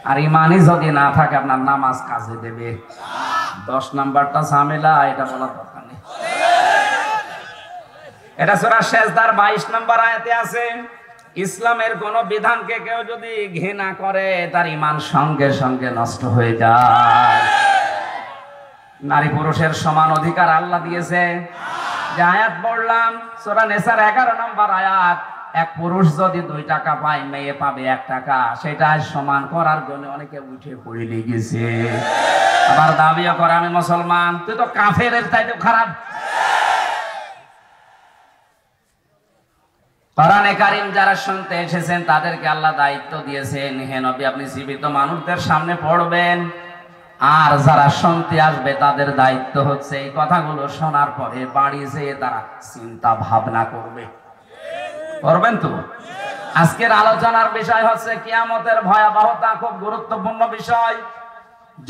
S1: আর ঈমানই যদি না থাকে আপনার নামাজ কাজে দেবে। 10 নম্বরটা ঝামেলা, এটা বলার দরকার নেই। এটা সূরা সেজদার 22 নম্বর আয়াতে আছে, ইসলামের কোন বিধানকে কেউ যদি ঘৃণা করে তার ঈমান সঙ্গে সঙ্গে নষ্ট হয়ে যায়। নারী পুরুষের সমান অধিকার আল্লাহ দিয়েছে। যে আয়াত পড়লাম সূরা নিসার 11 নম্বর আয়াত, এক পুরুষ যদি 2 টাকা পায়, মেয়ে পাবে 1 টাকা, সেটা সমান করার জন্য অনেকে উঠে পড়ে লেগেছে। আবার দাবিও করে আমি মুসলমান, তুই তো কাফেরের চাইতে খারাপ। কোরআনে কারীম যারা শুনতে এসেছেন তাদেরকে আল্লাহ দায়িত্ব দিয়েছেন, হে নবী আপনি জীবিত মানুষদের সামনে পড়বেন, আর যারা শুনতে আসবে তাদের দায়িত্ব হচ্ছে এই কথাগুলো শোনার পরে বাড়ি যেয়ে তারা চিন্তা ভাবনা করবে। করবেন তো? আজকের আলোচনার বিষয় হচ্ছে কিয়ামতের ভয়াবহতা, খুব গুরুত্বপূর্ণ বিষয়।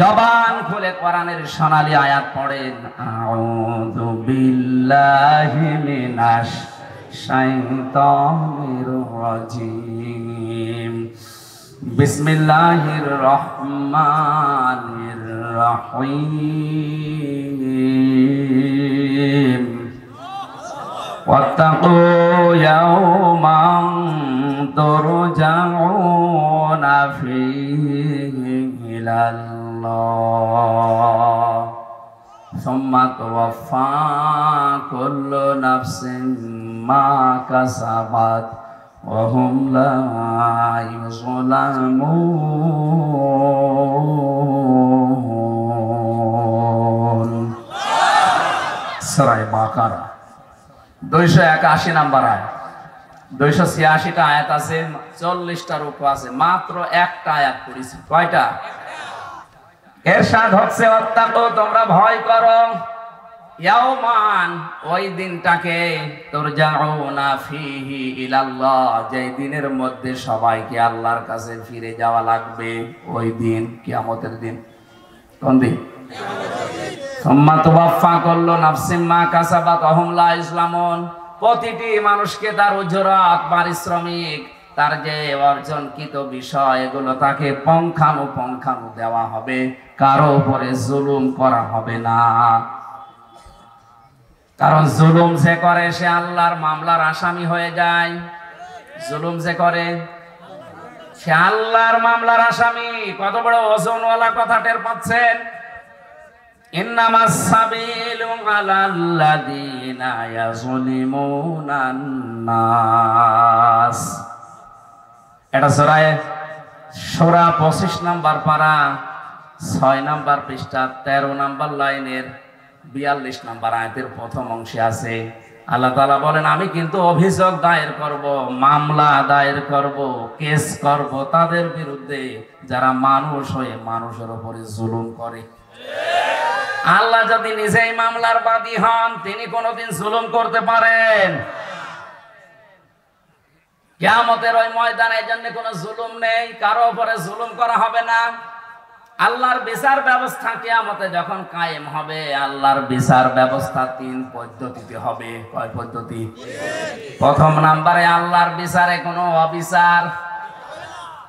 S1: জবান খুলে কোরআনের সোনালী আয়াত পড়েন, আউযু বিল্লাহি মিনাশ শাইতানির রাজিম, বিসমিল্লাহির রহমানির রহিম, ওয়াত্তাকু ইয়াওমান তুরজাউনা ফীহি ইলাল্লাহ সুম্মা তুওয়াফফা কুল্লু নাফসিন মা কাসাবাত وهم لا يظلمون সূরা বাকারা 281 নম্বর আয়াত 286টা আয়াত আছে 40টা রূকু আছে মাত্র একটা আয়াত পড়েছি কয়টা এরশাদ হচ্ছে ওয়াত্তাকু তোমরা ভয় করো ইয়াওমান ওই দিনটাকে তুরজাউনা ফিহি ইলাল্লাহ যেই দিনের মধ্যে সবাইকে আল্লাহর কাছে ফিরে যাওয়া লাগবে ওই দিন কিয়ামতের দিন কোন দিন সুম্মা তুওয়াফা কুল্লু নাফসিন মা কাসাবাত ওয়া হুম লা ইসলামুন প্রতিটি মানুষকে তার উজরাত পারিশ্রমিক তার যে অর্জনকৃত বিষয় এগুলো তাকে পঙ্খানু দেওয়া হবে কারো উপরে জুলুম করা হবে না কারণ জুলুম যে করে সে আল্লাহর মামলার আসামি হয়ে যায় জুলুম যে করে সে আল্লাহর মামলার আসামি কত বড় ওজনওয়ালা কথা টের পাচ্ছেন ইন্নামাস সাবিলু আলাল্লাযিনা ইয়াযলিমুনান নাস এটা সূরা 25 নম্বর পারা 6 নম্বর পৃষ্ঠা 13 নম্বর লাইনের 42 নম্বর আয়াতের প্রথম অংশে আছে আল্লাহ তাআলা বলেন আমি কিন্তু অভিযোগ দায়ের করব মামলা দায়ের করব কেস করব তাদের বিরুদ্ধে যারা মানুষ হয়ে মানুষের উপরে জুলুম করে আল্লাহ যদি নিজেই মামলার বাদী হন তিনি কোনোদিন জুলুম করতে পারেন কিয়ামতের ওই ময়দানে এজন্য কোনো জুলুম নেই কারো উপরে জুলুম করা হবে না আল্লাহর বিচার ব্যবস্থা কিয়ামতে যখন কায়েম হবে আল্লাহর বিচার ব্যবস্থা 3 পদ্ধতিতে হবে কয় পদ্ধতি প্রথম নম্বরে আল্লাহর বিচারে কোনো অবিচার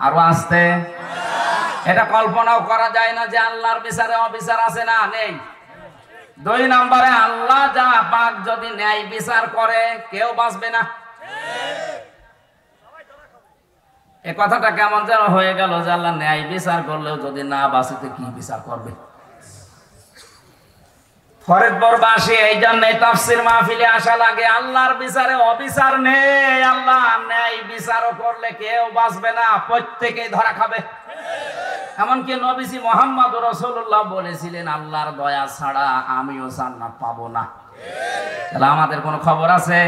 S1: আরো আসতে এটা কল্পনাও করা যায় না যে আল্লাহর বিচারে অবিচার আছে না নেই 2 নম্বরে আল্লাহ যা পাক যদি ন্যায় বিচার করে কেউ বাঁচবে না এই কথাটা কেমন যেন হয়ে গেল যে আল্লাহ ন্যায় বিচার করলেও যদি না বাঁচিতে কি বিচার করবে ফরিদপুরবাসী এই জন্যই তাফসীর মাহফিলে আসা লাগে আল্লাহর বিচারে অবিচার নেই আল্লাহ ন্যায় বিচারও করলে কেউ বাঁচবে না প্রত্যেকেই ধরা খাবে এমনকি নবীজি মুহাম্মদ রাসূলুল্লাহ বলেছিলেন আল্লাহর দয়া ছাড়া আমিও জান্নাত পাবো না তাহলে আমাদের কোনো খবর আছে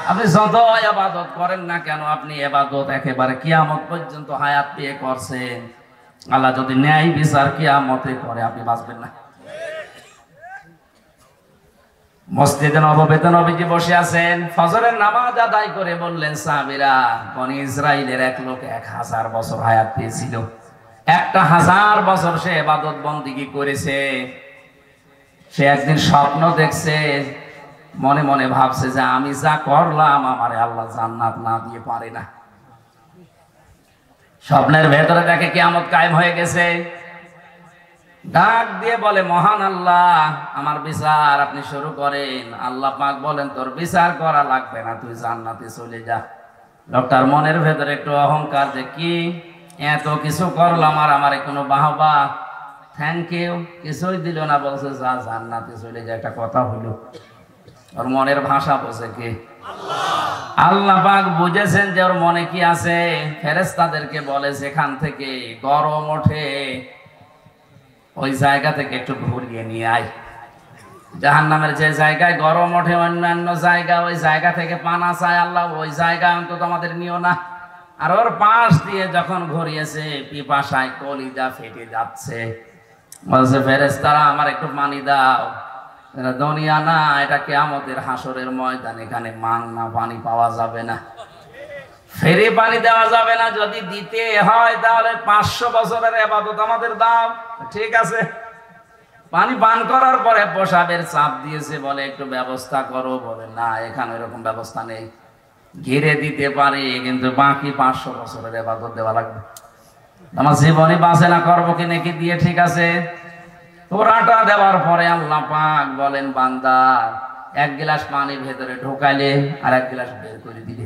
S1: আপনি যত ইবাদত করেন না কেন আপনি ইবাদত একেবারে কিয়ামত পর্যন্ত হায়াত পেয়ে করছেন আল্লাহ যদি ন্যায় বিচার কিয়ামতে করে আপনি বাঁচবেন না মসজিদে নববীতে নবীজি বসে আছেন ফজরের নামাজ আদায় করে বললেন সাহাবীরা বনি ইসরাইলের এক লোক 1000 বছর হায়াত পেয়েছিল 1000 বছর সে ইবাদত বন্দেগী করেছে সে একদিন স্বপ্ন দেখছে মনে মনে ভাবছে যে আমি যা করলাম আমারে আল্লাহ জান্নাত না দিয়ে পারে না স্বপ্নের ভেতরে দেখে কিয়ামত কায়েম হয়ে গেছে ডাক দিয়ে বলে মহান আল্লাহ আমার বিচার আপনি শুরু করেন আল্লাহ পাক বলেন তোর বিচার করা লাগবে না তুই জান্নাতে চলে যা লোকটার মনের ভেতরে একটু অহংকার যে কি এত কিছু করলাম আর আমারে কোনো বাহবা থ্যাংক ইউ কিছুই দিল না বলছে যা জান্নাতে চলে যা একটা কথা হলো ওর মনের ভাষা বোঝে কে আল্লাহ পাক বুঝেছেন যে ওর মনে কি আছে ফেরেশতাদেরকে বলে সেখান থেকে গরম ওঠে ওই জায়গা থেকে একটু ঘুরিয়ে নিয়ে আয় জাহান্নামের যে জায়গায় গরম ওঠে অন্যান্য জায়গা ওই জায়গা থেকে পানা চায় আল্লাহ ওই জায়গা অন্তত আমাদের নিও না আর ওর পাশ দিয়ে যখন ঘুরিয়েছে পিপাসায় কলিজা ফেটে যাচ্ছে বলছে ফেরেশতারা আমার একটু পানি দাও এটা দুনিয়া না এটা কিয়ামতের হাসরের ময়দান এখানে মাংনা পানি পাওয়া যাবে না ফেরি পানি দেওয়া যাবে না যদি দিতে হয় তাহলে 500 বছরের ইবাদত আমাদের দাও ঠিক আছে পানি পান করার পরে প্রসাবের চাপ দিয়েছে বলে একটু ব্যবস্থা করো বলে না এখানে এরকম ব্যবস্থা নেই ঘিরে দিতে পারি কিন্তু বাকি 500 বছরের ইবাদত দেওয়া লাগবে আমার জীবনে বাঁচে না করবো কি নাকি দিয়ে ঠিক আছে পুরাটা দেওয়ার পরে আল্লাহ পাক বলেন বান্দা 1 গ্লাস পানি ভেতরে ঢোকাইলে আর 1 গ্লাস বের করে দিলে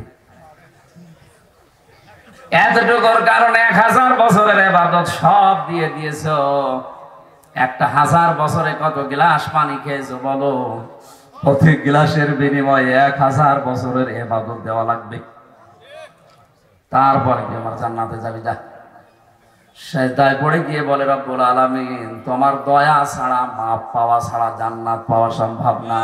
S1: এতটুকুর কারণে 1000 বছরের ইবাদত সব দিয়ে দিয়েছো একটা 1000 বছরে কত গ্লাস পানি খেয়েছো বলো প্রতি গ্লাসের বিনিময়ে 1000 বছরের ইবাদত দেওয়া লাগবে তারপরে কি আমার জান্নাতে যাবি যা। সেজদায় পড়ে গিয়ে বলে রব্বুল আলামিন তোমার দয়া ছাড়া মাপ পাওয়া ছাড়া জান্নাত পাওয়া সম্ভব না।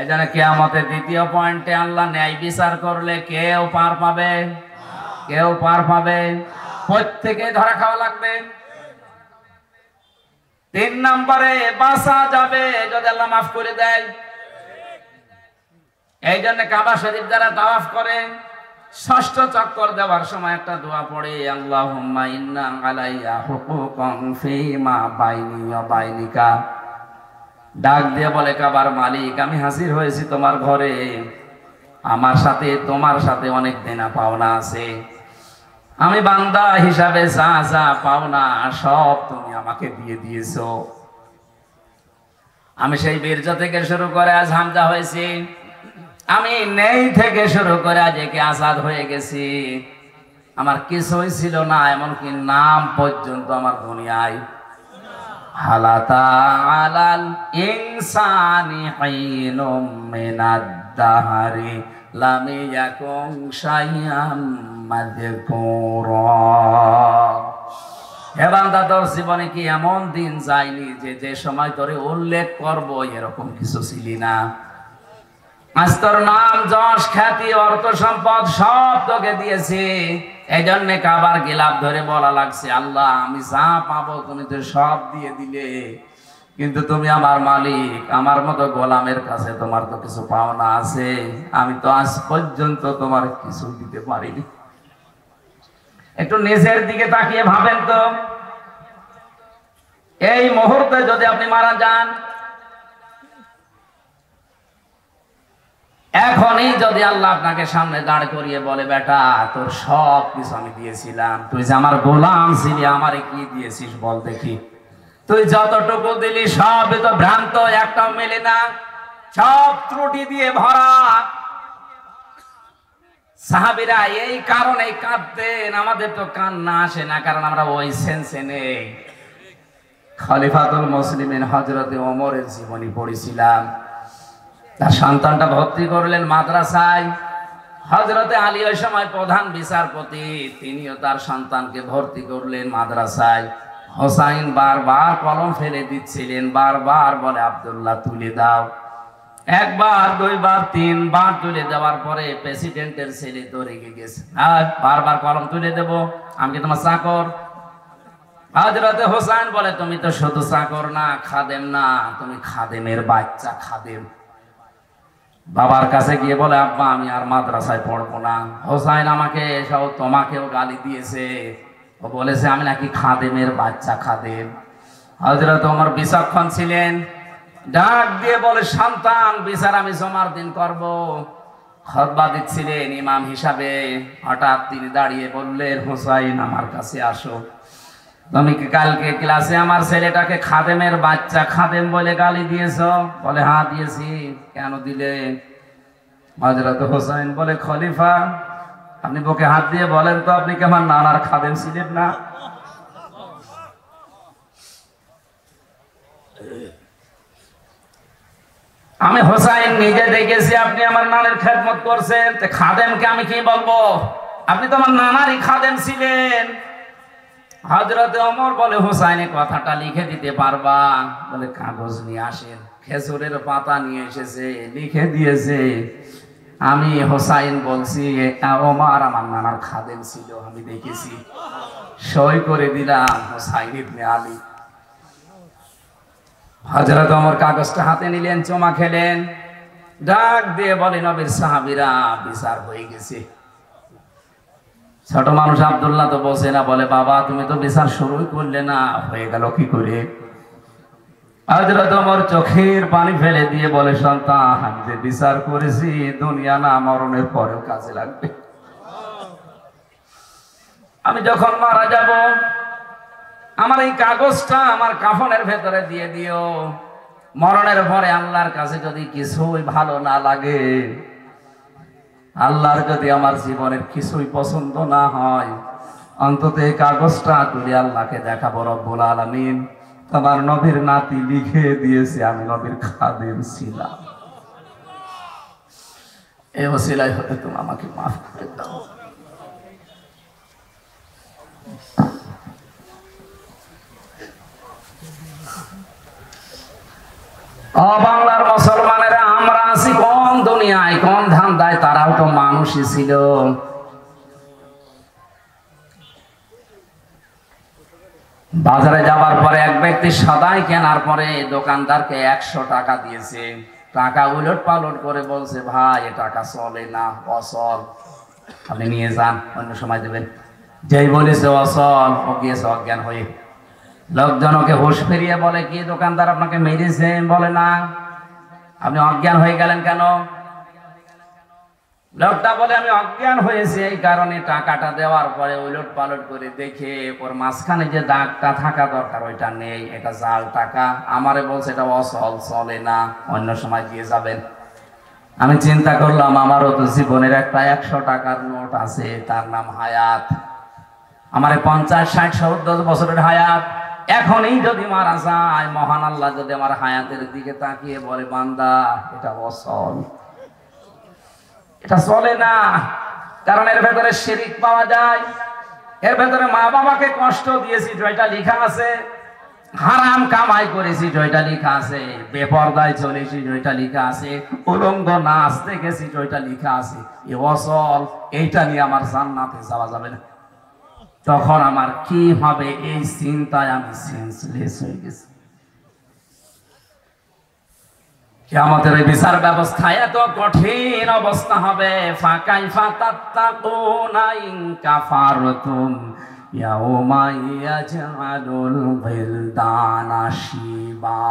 S1: এই জন্য কিয়ামতের দ্বিতীয় পয়েন্টে আল্লাহ ন্যায় বিচার করলে কেউ পার পাবে, কেউ পার পাবে, প্রত্যেকে ধরা খাওয়া লাগবে। 3 নম্বরে বাঁচা যাবে যদি আল্লাহ মাফ করে দেয়। এই জন্য কাবা শরীফ যারা তাওয়াফ করে ষষ্ঠ চক্কর দেওয়ার সময় একটা দোয়া পড়ে, আল্লাহুম্মা ইন্না আলাইয়া হুকুকান ফীমা বাইনি ওয়া বাইনিকা। ডাক দিয়ে বলে কাবার মালিক আমি হাজির হয়েছি তোমার ঘরে, আমার সাথে তোমার সাথে অনেক দেনা পাওনা আছে, আমি বান্দা হিসাবে যা যা পাওনা সব তুমি আমাকে দিয়ে দিয়েছো। আমি সেই বীর্য থেকে শুরু করে আজ হামজা হয়েছি, আমি নেই থেকে শুরু করে আজ একে আজাদ হয়ে গেছি। আমার কিছুই ছিল না, এমনকি নাম পর্যন্ত আমার দুনিয়ায়। হালাতা আলাল ইনসানি হাইনুম মিনাদ দাহরি লাম ইয়াকুন শাইআম মাযকুরা। হে বান্দা তোর জীবনে কি এমন দিন যায়নি যে যে সময় তোরে উল্লেখ করব এরকম কিছু ছিলি না। আজ তোর নাম যশ খ্যাতি অর্থ সম্পদ সব তোকে দিয়েছি, এই জন্য কাবার গিলাফ ধরে বলা লাগছে আল্লাহ আমি যা পাবো তুমি তো সব দিয়ে দিলে, কিন্তু তুমি আমার মালিক, আমার মতো গোলামের কাছে তোমার তো কিছু পাওনা আছে, আমি তো আজ পর্যন্ত তোমার কিছু দিতে পারিনি। একটু নিজের দিকে তাকিয়ে ভাবেন তো, এই মুহূর্তে যদি আপনি মারা যান, এখনই যদি আল্লাহ আপনাকে সামনে দাঁড় করিয়ে বলে বেটা তোর সব কিছু আমি দিয়েছিলাম, তুই যে আমার গোলাম ছিলি আমারে কি দিয়েছিস বল দেখি, তুই যতটুকু দিলি সব তো ভ্রান্ত, একটাও মেলে না, সব ত্রুটি দিয়ে ভরা। সাহাবীরা এই কারণে কাঁদতেন, আমাদের তো কান্না আসে না কারণ আমরা ওই সেন্সে নেই। খলিফাতুল মুসলিমিন হযরতে ওমরের জীবনী পড়েছিলাম, তার সন্তানটা ভর্তি করলেন মাদ্রাসায়, হযরতে আলী ওই সময় প্রধান বিচারপতি, তিনিও তার সন্তানকে ভর্তি করলেন মাদ্রাসায়। হোসাইন বারবার কলম ফেলে দিচ্ছিলেন, বারবার বলে আব্দুল্লাহ তুলে দাও, একবার দুইবার তিনবার তুলে দেওয়ার পরে প্রেসিডেন্টের ছেলে তো রেগে গেছে, বারবার কলম তুলে দেব, আমি কি তোমার চাকর? হযরতে হোসাইন বলে তুমি তো শুধু চাকর না, খাদেম না, তুমি খাদেমের বাচ্চা, খাদেম। বাবার কাছে গিয়ে বলে আব্বা আমি আর মাদ্রাসায় পড়বো না, হোসাইন আমাকে সব তোমাকেও গালি দিয়েছে, ও বলেছে আমি নাকি খাদেমের বাচ্চা, খাদেম। হযরত ওমর বিচক্ষণ ছিলেন, ডাক দিয়ে বলে সন্তান বিচার আমি জমার দিন করব। খুতবা দিচ্ছিলেন ইমাম হিসাবে, হঠাৎ তিনি দাঁড়িয়ে বললেন হোসাইন আমার কাছে আসো, তুমি কি কালকে ক্লাসে আমার ছেলেটাকে খাদেমের বাচ্চা, খাদেম বলে গালি দিয়েছো? বলে হ্যাঁ দিয়েছি। কেন দিলে? হযরত হোসাইন বলে খলিফা আপনি বুকে হাত দিয়ে বলেন তো আপনি কি আমার নানার খাদেম ছিলেন না? আমি হোসাইন নিজে দেখেছি আপনি আমার নানার খেদমত করছেন, খাদেমকে আমি কি বলবো? আপনি তো আমার নানারই খাদেম ছিলেন। হযরতে ওমর বলে হোসাইনের কথাটা লিখে দিতে পারবা? বলে কাগজ নিয়ে আসেন। খেজুরের পাতা নিয়ে এসেছে, লিখে দিয়েছে আমি হোসাইন বলছি ওমর আমার নানার খাদেম ছিল, আমি দেখেছি, সই করে দিলাম হোসাইন ইবনে আলী। হযরত ওমর কাগজটা হাতে নিলেন, চমা খেলেন, ডাক দিয়ে বলে নবীর সাহাবীরা বিচার হয়ে গেছে। ছোট মানুষ আব্দুল্লাহ তো বসে না, বলে বাবা তুমি তো বিচার শুরুই করলে না, হয়ে গেল কি করে? হযরত ওমর চোখের পানি ফেলে দিয়ে বলে সন্তান আমি যে বিচার করেছি দুনিয়া না মরণের পরেও কাজে লাগবে। আমি যখন মারা যাব আমার এই কাগজটা আমার কাফনের ভেতরে দিয়ে দিও, মরণের পরে আল্লাহর কাছে যদি কিছুই ভালো না লাগে, আল্লাহর যদি আমার জীবনের কিছুই পছন্দ না হয়, অন্তত এই কাগজটা তুলে আল্লাহকে দেখাবো রব্বুল আলামিন তোমার নবীর নাতি লিখে দিয়েছে আমি নবীর খাদেম ছিলাম। এই ওসিলায় হতে তুমি আমাকে মাফ করে দাও। বাংলার মুসলমানেরা আমরা আছি কোন দুনিয়ায়, কোন ধান্দায়? তারাও তো মানুষই ছিল। বাজারে যাবার পরে এক ব্যক্তি সদাই কেনার পরে দোকানদারকে 100 টাকা দিয়েছে। টাকা উলট পালট করে বলছে, ভাই এ টাকা চলে না, অচল, আপনি নিয়ে যান, অন্য সময় দেবেন। যেই বলেছে অচল, ও গিয়েছে অজ্ঞান হয়ে। লোকজন ওকে হুঁশ ফিরিয়ে বলে, কি দোকানদার আপনাকে মেরেছে? বলে না, আপনি অজ্ঞান হয়ে গেলেন কেন? লোকটা বলে, আমি অজ্ঞান হয়েছি এই কারণে টাকাটা দেওয়ার পরে উলট পালট করে দেখে ওর মাঝখানে যে দাগটা থাকা দরকার ওইটা নেই, এটা জাল টাকা। আমারে বলছে এটা অচল, চলে না, অন্য সময় দিয়ে যাবেন। আমি চিন্তা করলাম, আমারও তো জীবনের একটা 100 টাকার নোট আছে, তার নাম হায়াত। আমারে 50, 60, 70 বছরের হায়াত। এখনই যদি মারা যায়, মহান আল্লাহ যদি আমার হায়াতের দিকে তাকিয়ে বলে, বান্দা এটা অচল, এটা চলে না, কারণ এর ভেতরে শিরিক পাওয়া যায়, এর ভেতরে মা বাবাকে কষ্ট দিয়েছি যেটা লেখা আছে, হারাম কামাই করেছি যেটা লেখা আছে, বেপরদায় চলেছি যেটা লেখা আছে, উলঙ্গ নাচ দেখেছি যেটা লেখা আছে, এ অচল, এইটা নিয়ে আমার জান্নাতে যাওয়া যাবে না। তখন আমার কি হবে এই চিন্তায় আমি সেন্সলেস হয়ে গেছি। কিয়ামতের এই বিচার ব্যবস্থা এত কঠিন অবস্থা হবে, ফাকাইফা তাত্তাকুনা ইন কাফারতুম ইয়াউমা ইয়াজআলুল বিলদানা শিবা।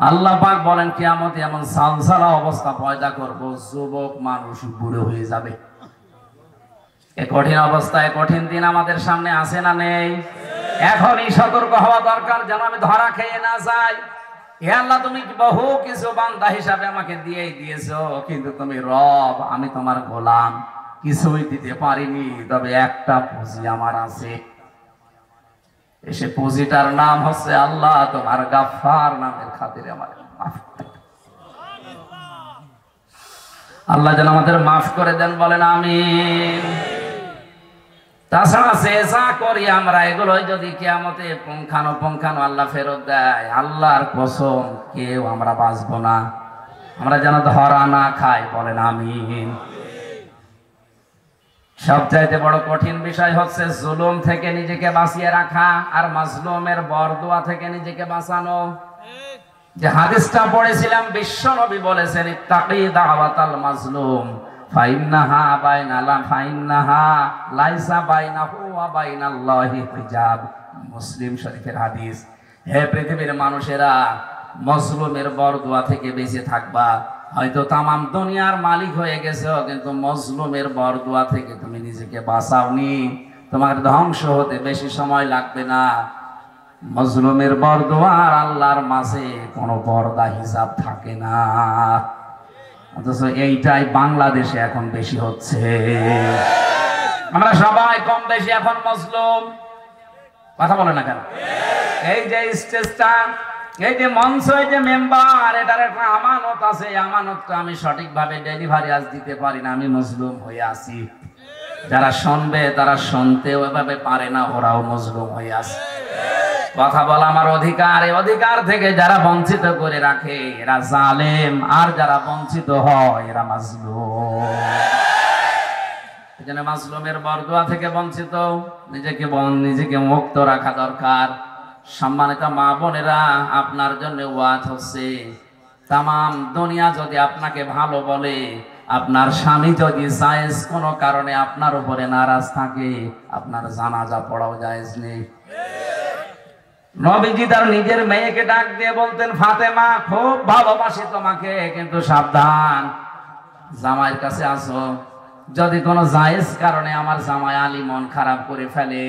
S1: আল্লাহ পাক বলেন, কিয়ামতে এমন সালসালা অবস্থা পয়দা করব, যুবক মানুষ বুড়ো হয়ে যাবে। এই কঠিন অবস্থায় কঠিন দিন আমাদের সামনে আছে না নেই? এখনই সতর্ক হওয়া দরকার, যেন আমি ধরা খেয়ে না যাই। হে আল্লাহ, তুমি বহু কিছু বান্দা হিসাবে আমাকে দিয়েই দিয়েছো, কিন্তু তুমি রব, আমি তোমার গোলাম, কিছুই দিতে পারিনি। তবে একটা পুঁজি আমার আছে, এসে পুঁজিটার নাম হচ্ছে আল্লাহ, তোমার গাফফার নামের খাতিরে আমার মাফ করে। আল্লাহ যেন আমাদের মাফ করে দেন, বলেন আমিন। তাছাড়া চেষ্টা করি আমরা, এগুলো যদি কিয়ামতে পুঙ্খানো আল্লাহ ফেরত দেয়, আল্লাহর কসম কেউ আমরা বাঁচবো না, আমরা যেন ধরা না খাই, বলেন আমিন। সবচাইতে বড় কঠিন বিষয় হচ্ছে জুলুম থেকে নিজেকে বাঁচিয়ে রাখা আর মাজলুমের বরদোয়া থেকে নিজেকে বাঁচানো। যে হাদিসটা পড়েছিলাম, বিশ্ব নবী বলেছেন, ইত্তাকি দাওয়াতাল মাজলুম ফাইন্নাহা লাইসা বাইনাহু ওয়া বাইনাল্লাহি হিজাব। মুসলিম শরীফের হাদিস। হে পৃথিবীর মানুষেরা, মাজলুমের বরদোয়া থেকে বেঁচে থাকবা। হয়তো তামাম দুনিয়ার মালিক হয়ে গেছো, কিন্তু মাজলুমের বরদোয়া থেকে তুমি নিজেকে বাঁচাওনি। তোমার ধ্বংস হতে বেশি সময় লাগবে না। মাজলুমের বরদোয়া আর আল্লাহর মাঝে কোনো পর্দা হিসাব থাকে না। অথচ এইটাই বাংলাদেশে এখন বেশি হচ্ছে। আমরা সবাই কম বেশি এখন মাজলুম। কথা বলে না কেন? এই যে স্টেজটা, এই যে মঞ্চ, এই যে মেম্বার, এটার একটা আমানত আছে। আমানতটা আমি সঠিকভাবে ডেলিভারি আজ দিতে পারি না, আমি মাজলুম হয়ে আছি। যারা শুনবে তারা শুনতেও এভাবে পারে না, ওরাও মাজলুম হয়ে আছে। কথা বলা আমার অধিকার, এই অধিকার থেকে যারা বঞ্চিত করে রাখে এরা জালেম, আর যারা বঞ্চিত হয় এরা মাজলুম। এজন্য মাজলুমের বরদোয়া থেকে বঞ্চিত নিজেকে মুক্ত রাখা দরকার। সম্মানিত মা বোনেরা, আপনার জন্য ওয়াজ হচ্ছে, তামাম দুনিয়া যদি আপনাকে ভালো বলে, আপনার স্বামী যদি জায়েজ কোনো কারণে আপনার উপরে নারাজ থাকে, আপনার জানাজা পড়াও জায়েজ নেই। নবীজি তার নিজের মেয়েকে ডাক দিয়ে বলতেন, ফাতেমা খুব ভালোবাসি তোমাকে, কিন্তু সাবধান, জামাইয়ের কাছে আসো, যদি কোনো জায়েজ কারণে আমার জামাই আলী মন খারাপ করে ফেলে,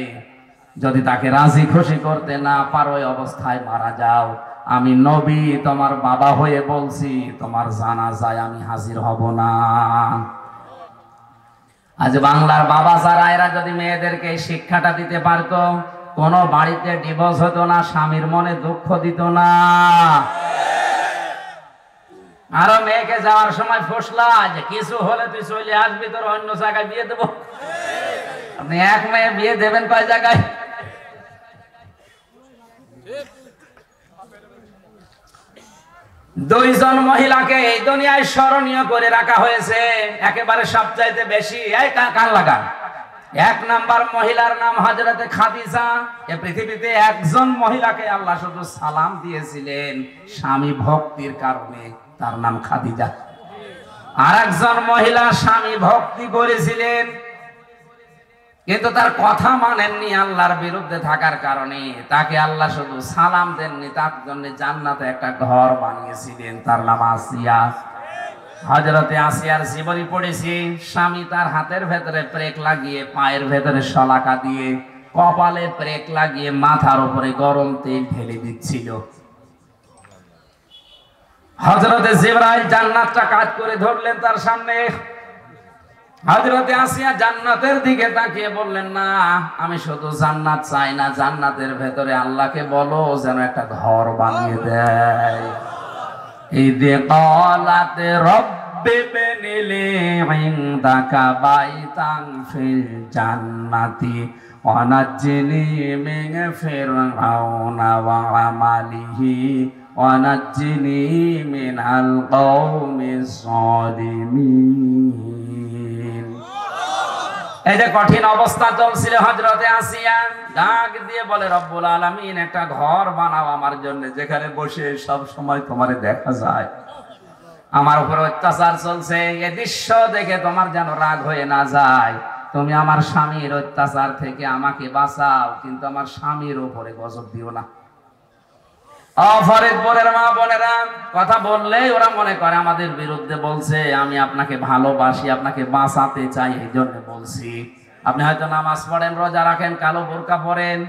S1: যদি তাকে রাজি খুশি করতে না পারো, ওই অবস্থায় মারা যাও, আমি নবী তোমার বাবা হয়ে বলছি, তোমার জানাজায় আমি হাজির হব না। আজ বাংলার বাবা যারা, এরা যদি মেয়েদেরকে এই শিক্ষাটা দিতে পারতো, কোন বাড়িতে ডিভোর্স হতো না, স্বামীর মনে দুঃখ দিত না। আরো মেয়েকে যাওয়ার সময় ফসলা যে কিছু হলে তুই চলে আসবি, তোর অন্য জায়গায় বিয়ে দেবো। আপনি এক মেয়ে বিয়ে দেবেন কয় জায়গায়? দুইজন মহিলাকে এই দুনিয়ায় স্মরণীয় করে রাখা হয়েছে একেবারে সবচাইতে বেশি। এই কান লাগান। এক নাম্বার মহিলার নাম হযরতে খাদিজা। এই পৃথিবীতে একজন মহিলাকে আল্লাহ শুধু সালাম দিয়েছিলেন স্বামী ভক্তির কারণে, তার নাম খাদিজা। আর একজন মহিলা স্বামী ভক্তি করেছিলেন কিন্তু তার কথা মানেননি আল্লাহর বিরুদ্ধে থাকার কারণে, তাকে আল্লাহ শুধু সালাম দেননি, তার জন্য জান্নাতে একটা ঘর বানিয়েছিলেন, তার নাম আসিয়া। হযরতে আসিয়ার জীবনী পড়েছি। স্বামী তার হাতের ভেতরে প্রেক লাগিয়ে, পায়ের ভেতরে শলাকা দিয়ে, কপালে প্রেক লাগিয়ে মাথার উপরে গরম তেল ঢেলে দিচ্ছিল। হযরতে জিবরাইল জান্নাতটা কাজ করে ধরলেন তার সামনে। হযরতে আসিয়া জান্নাতের দিকে তাকিয়ে বললেন, না, আমি শুধু জান্নাত চাই না, জান্নাতের ভেতরে আল্লাহকে বলো যেন একটা ঘর বানিয়ে দেয়। ইযে ক্বালাত রাব্বি ইবনিলি ইনদাকা বাইতান ফিল জান্নাতি ওয়া নাজ্জিনি মিন ফিরআউনা ওয়া আমালিহি ওয়া নাজ্জিনি মিনাল কওমিজ যালিমিন। এই যে কঠিন অবস্থা চলছিল, হযরতে আসিয়া ডাক দিয়ে বলে, রব্বুল আলামিন একটা ঘর বানাও আমার জন্য, যেখানে বসে সব সময় তোমারে দেখা যায়। আমার উপর অত্যাচার চলছে, এই দৃশ্য দেখে তোমার যেন রাগ হয়ে না যায়। তুমি আমার স্বামীর অত্যাচার থেকে আমাকে বাঁচাও, কিন্তু আমার স্বামীর উপরে গজব দিও না। ফরিদপুরের মা বোনেরা কথা বললেই ওরা মনে করে আমাদের বিরুদ্ধে বলছে। আমি আপনাকে ভালোবাসি, আপনাকে বাঁচাতে চাই, এই জন্য বলছি। আপনি হয়তো নামাজ পড়েন, রোজা রাখেন, কালো বোরকা পরেন,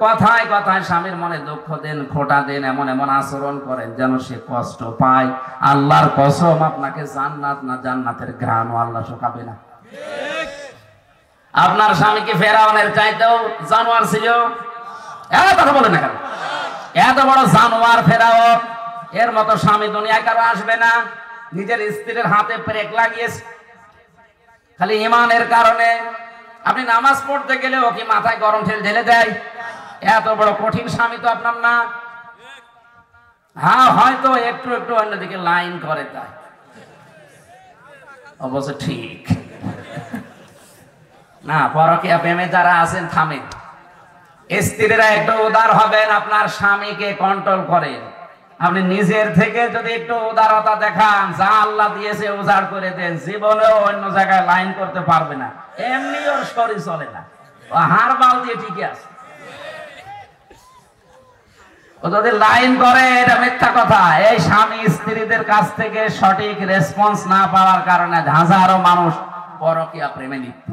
S1: কথায় কথায় স্বামীর মনে দুঃখ দেন, খোঁটা দেন, এমন এমন আচরণ করেন যেন সে কষ্ট পায়। আল্লাহর কসম, আপনাকে জান্নাত না জান্নাতের ঘ্রাণও আল্লাহ শোকাবে না। আপনার স্বামীকে ফেরাউনের চাইতেও জানোয়ার ছিল। কথা বলেন না কেন? এত বড় জানোয়ার ফেরাউন, এর মতো স্বামী দুনিয়ায় কারো আসবে না। নিজের স্ত্রীর হাতে ব্রেক লাগিয়েছে খালি ঈমানের কারণে। আপনি নামাজ পড়তে গেলে ও কি মাথায় গরম তেল ঢেলে দেয়? এত বড় কঠিন স্বামী তো আপনার না। হ্যাঁ, হয়তো একটু একটু অন্যদিকে লাইন করে, তাই অবশ্য ঠিক না। পরকীয়া প্রেমে যারা আছেন থামেন। স্ত্রীরা একটু উদার হবেন, আপনার স্বামীকে কন্ট্রোল করেন। আপনি নিজের থেকে যদি একটু উদারতা দেখান, যা আল্লাহ দিয়েছে উজাড় করে দেন, জীবনেও অন্য জায়গায় লাইন করতে পারবে না। এমনি ওর শরীর চলে না, ও হাড় বাল দিয়ে ঠিকই আছে। ও যদি লাইন করে, এটা মিথ্যা কথা। এই স্বামী স্ত্রীদের কাছ থেকে সঠিক রেসপন্স না পাওয়ার কারণে হাজারো মানুষ পরকীয়া প্রেমে লিপ্ত।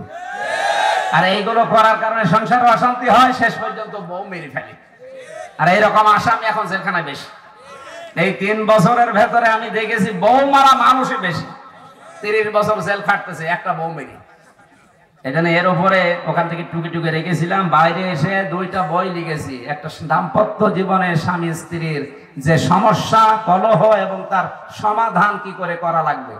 S1: আর এইগুলো করার কারণে সংসারে অশান্তি হয়, শেষ পর্যন্ত বউ মেরে ফেলে। আর এইরকম আসামি এখন জেলখানায় বেশি। এই 3 বছরের ভেতরে আমি দেখেছি বউ মারা মানুষই বেশি। 30 বছর জেল খাটতেছে একটা বউ মেরে। এখানে এর উপরে ওখান থেকে টুকে টুকে রেখেছিলাম, বাইরে এসে 2টা বই লিখেছি। একটা দাম্পত্য জীবনে স্বামী স্ত্রীর যে সমস্যা, কলহ এবং তার সমাধান কি করে করা লাগবে।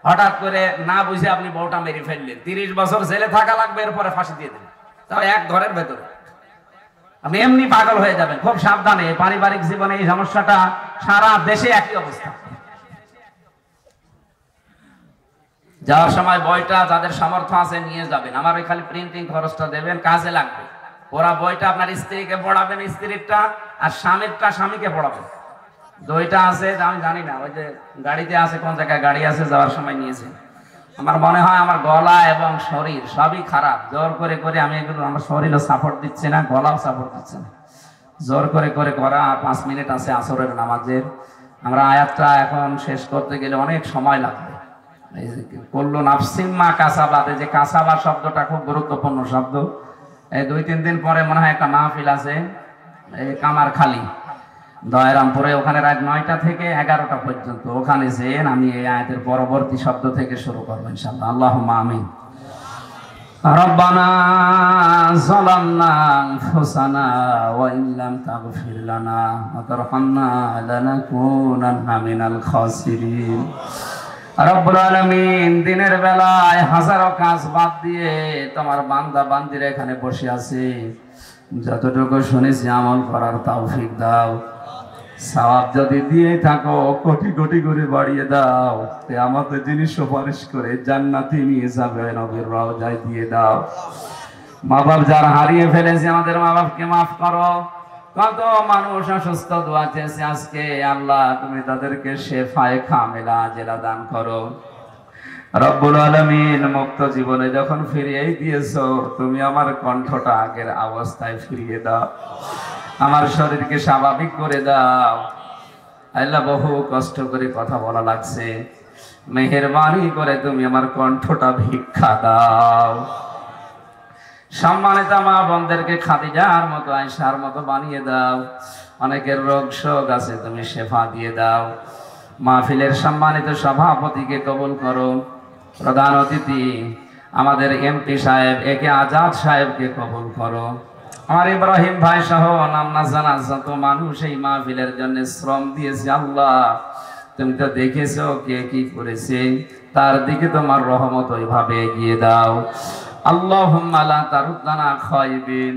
S1: হঠাৎ করে না বুঝে আপনি বউটা মেরে ফেললেন, 30 বছর জেলে থাকা লাগবে, এরপরে ফাঁসি দিয়ে দেবেন, তাহলে এক ঘরের ভেতরে আপনি এমনি পাগল হয়ে যাবেন। খুব সাবধানে। পারিবারিক জীবনে এই সমস্যাটা সারা দেশে একই অবস্থা। যাওয়ার সময় বইটা যাদের সামর্থ্য আছে নিয়ে যাবেন। আমার ওই খালি প্রিন্টিং খরচটা দেবেন, কাজে লাগবে। ওরা বইটা আপনার স্ত্রীকে পড়াবেন, স্ত্রীরটা, আর স্বামীরটা স্বামীকে পড়াবেন। 2টা আছে, আমি জানি না, ওই যে গাড়িতে আছে, কোন জায়গায় গাড়ি আছে, যাওয়ার সময় নিয়েছে। আমার মনে হয় আমার গলা এবং শরীর সবই খারাপ। জোর করে করে আমি এগুলো, আমার শরীরও সাপোর্ট দিচ্ছে না, গলাও সাপোর্ট দিচ্ছে না। জোর করে করে করা। 5 মিনিট আছে আসরের নামাজের। আমরা আয়াতটা এখন শেষ করতে গেলে অনেক সময় লাগবে। কুল্লু নাফসিন মা কাসাবাত, যে কাসাবা শব্দটা খুব গুরুত্বপূর্ণ শব্দ। এই 2-3 দিন পরে মনে হয় একটা মাহফিল আছে এই কামারখালী দয়রামপুরে, ওখানে রাত 9টা থেকে 11টা পর্যন্ত। ওখানে যেন আমি এই আয়াতের পরবর্তী শব্দ থেকে শুরু করবো ইনশাআল্লাহ। আল্লাহুম্মা আমিন। রব্বানা যালামনা আনফুসানা ওয়া ইল্লাম তাগফির লানা ওয়া তারহামনা লানাকুনান্না মিনাল খাসিরিন। রব্বুল আলামিন দিনের বেলায় হাজারো কাজ বাদ দিয়ে তোমার বান্দা বান্দিরা এখানে বসে আছে, যতটুকু শুনেছি আমল করার তৌফিক দাও। সওয়াব যদি দিয়ে থাকো কোটি কোটি করে বাড়িয়ে দাও, আমাদের যিনি সুপারিশ করে জান্নাতে নিয়ে যাবে নবীর রওজায় দিয়ে দাও। মা বাপ যারা হারিয়ে ফেলেছে আমাদের মা বাপকে মাফ করো। কত মানুষ অসুস্থ দোয়া চেয়েছে আজকে, আল্লাহ তুমি তাদেরকে শেফায়ে কামেলা আজেলা দান করো। রব্বুল আলামিন মুক্ত জীবনে যখন ফিরিয়ে দিয়েছো, তুমি আমার কণ্ঠটা আগের অবস্থায় ফিরিয়ে দাও, আমার শরীরকে স্বাভাবিক করে দাও। আল্লাহ বহু কষ্ট করে কথা বলা লাগছে, মেহেরবানি করে তুমি আমার কণ্ঠটা ভিক্ষা দাও। সম্মানিত মা বোনদেরকে খাদিজার মতো আয়েশার মতো বানিয়ে দাও। অনেকের রোগ শোক আছে, তুমি শেফা দিয়ে দাও। মাহফিলের সম্মানিত সভাপতিকে কবুল করো। প্রধান অতিথি আমাদের এমপি সাহেব একে আজাদ সাহেবকে কবুল করো। আমার ইব্রাহিম ভাই সহ নাম না জানা যত মানুষ এই মাহফিলের জন্য শ্রম দিয়েছে, আল্লাহ তুমি তো দেখেছো কে কি করেছে, তার দিকে তোমার রহমত ওইভাবে এগিয়ে দাও। আল্লাহুম্মা লা তারুদ্দানা খায়বিন।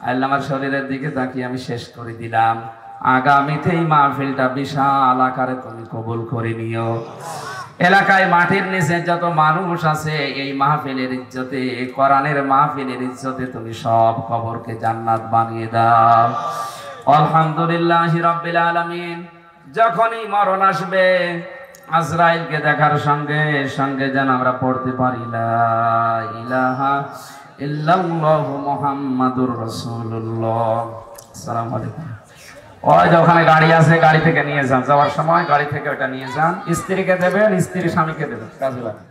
S1: আল্লাহ আমার শরীরের দিকে তাকিয়ে আমি শেষ করে দিলাম, আগামীতে এই মাহফিলটা বিশাল আকারে তুমি কবুল করে নিও। এলাকায় মাটির নিচে যত মানুষ আছে এই মাহফিলের ইজ্জতে, কোরআনের মাহফিলের ইজ্জতে তুমি সব কবরকে জান্নাত বানিয়ে দাও। আলহামদুলিল্লাহি রাব্বিল আলামিন। যখনই মরণ আসবে আজরাইলকে দেখার সঙ্গে সঙ্গে যেন আমরা পড়তে পারি লা ইলাহা ইল্লাল্লাহু মুহাম্মাদুর রাসূলুল্লাহ। আসসালামু আলাইকুম। ওই যে ওখানে গাড়ি আছে, গাড়ি থেকে নিয়ে যান, যাওয়ার সময় গাড়ি থেকে ওটা নিয়ে যান। স্ত্রীকে দেবেন, স্ত্রী স্বামীকে দেবেন, কাজে লাগে।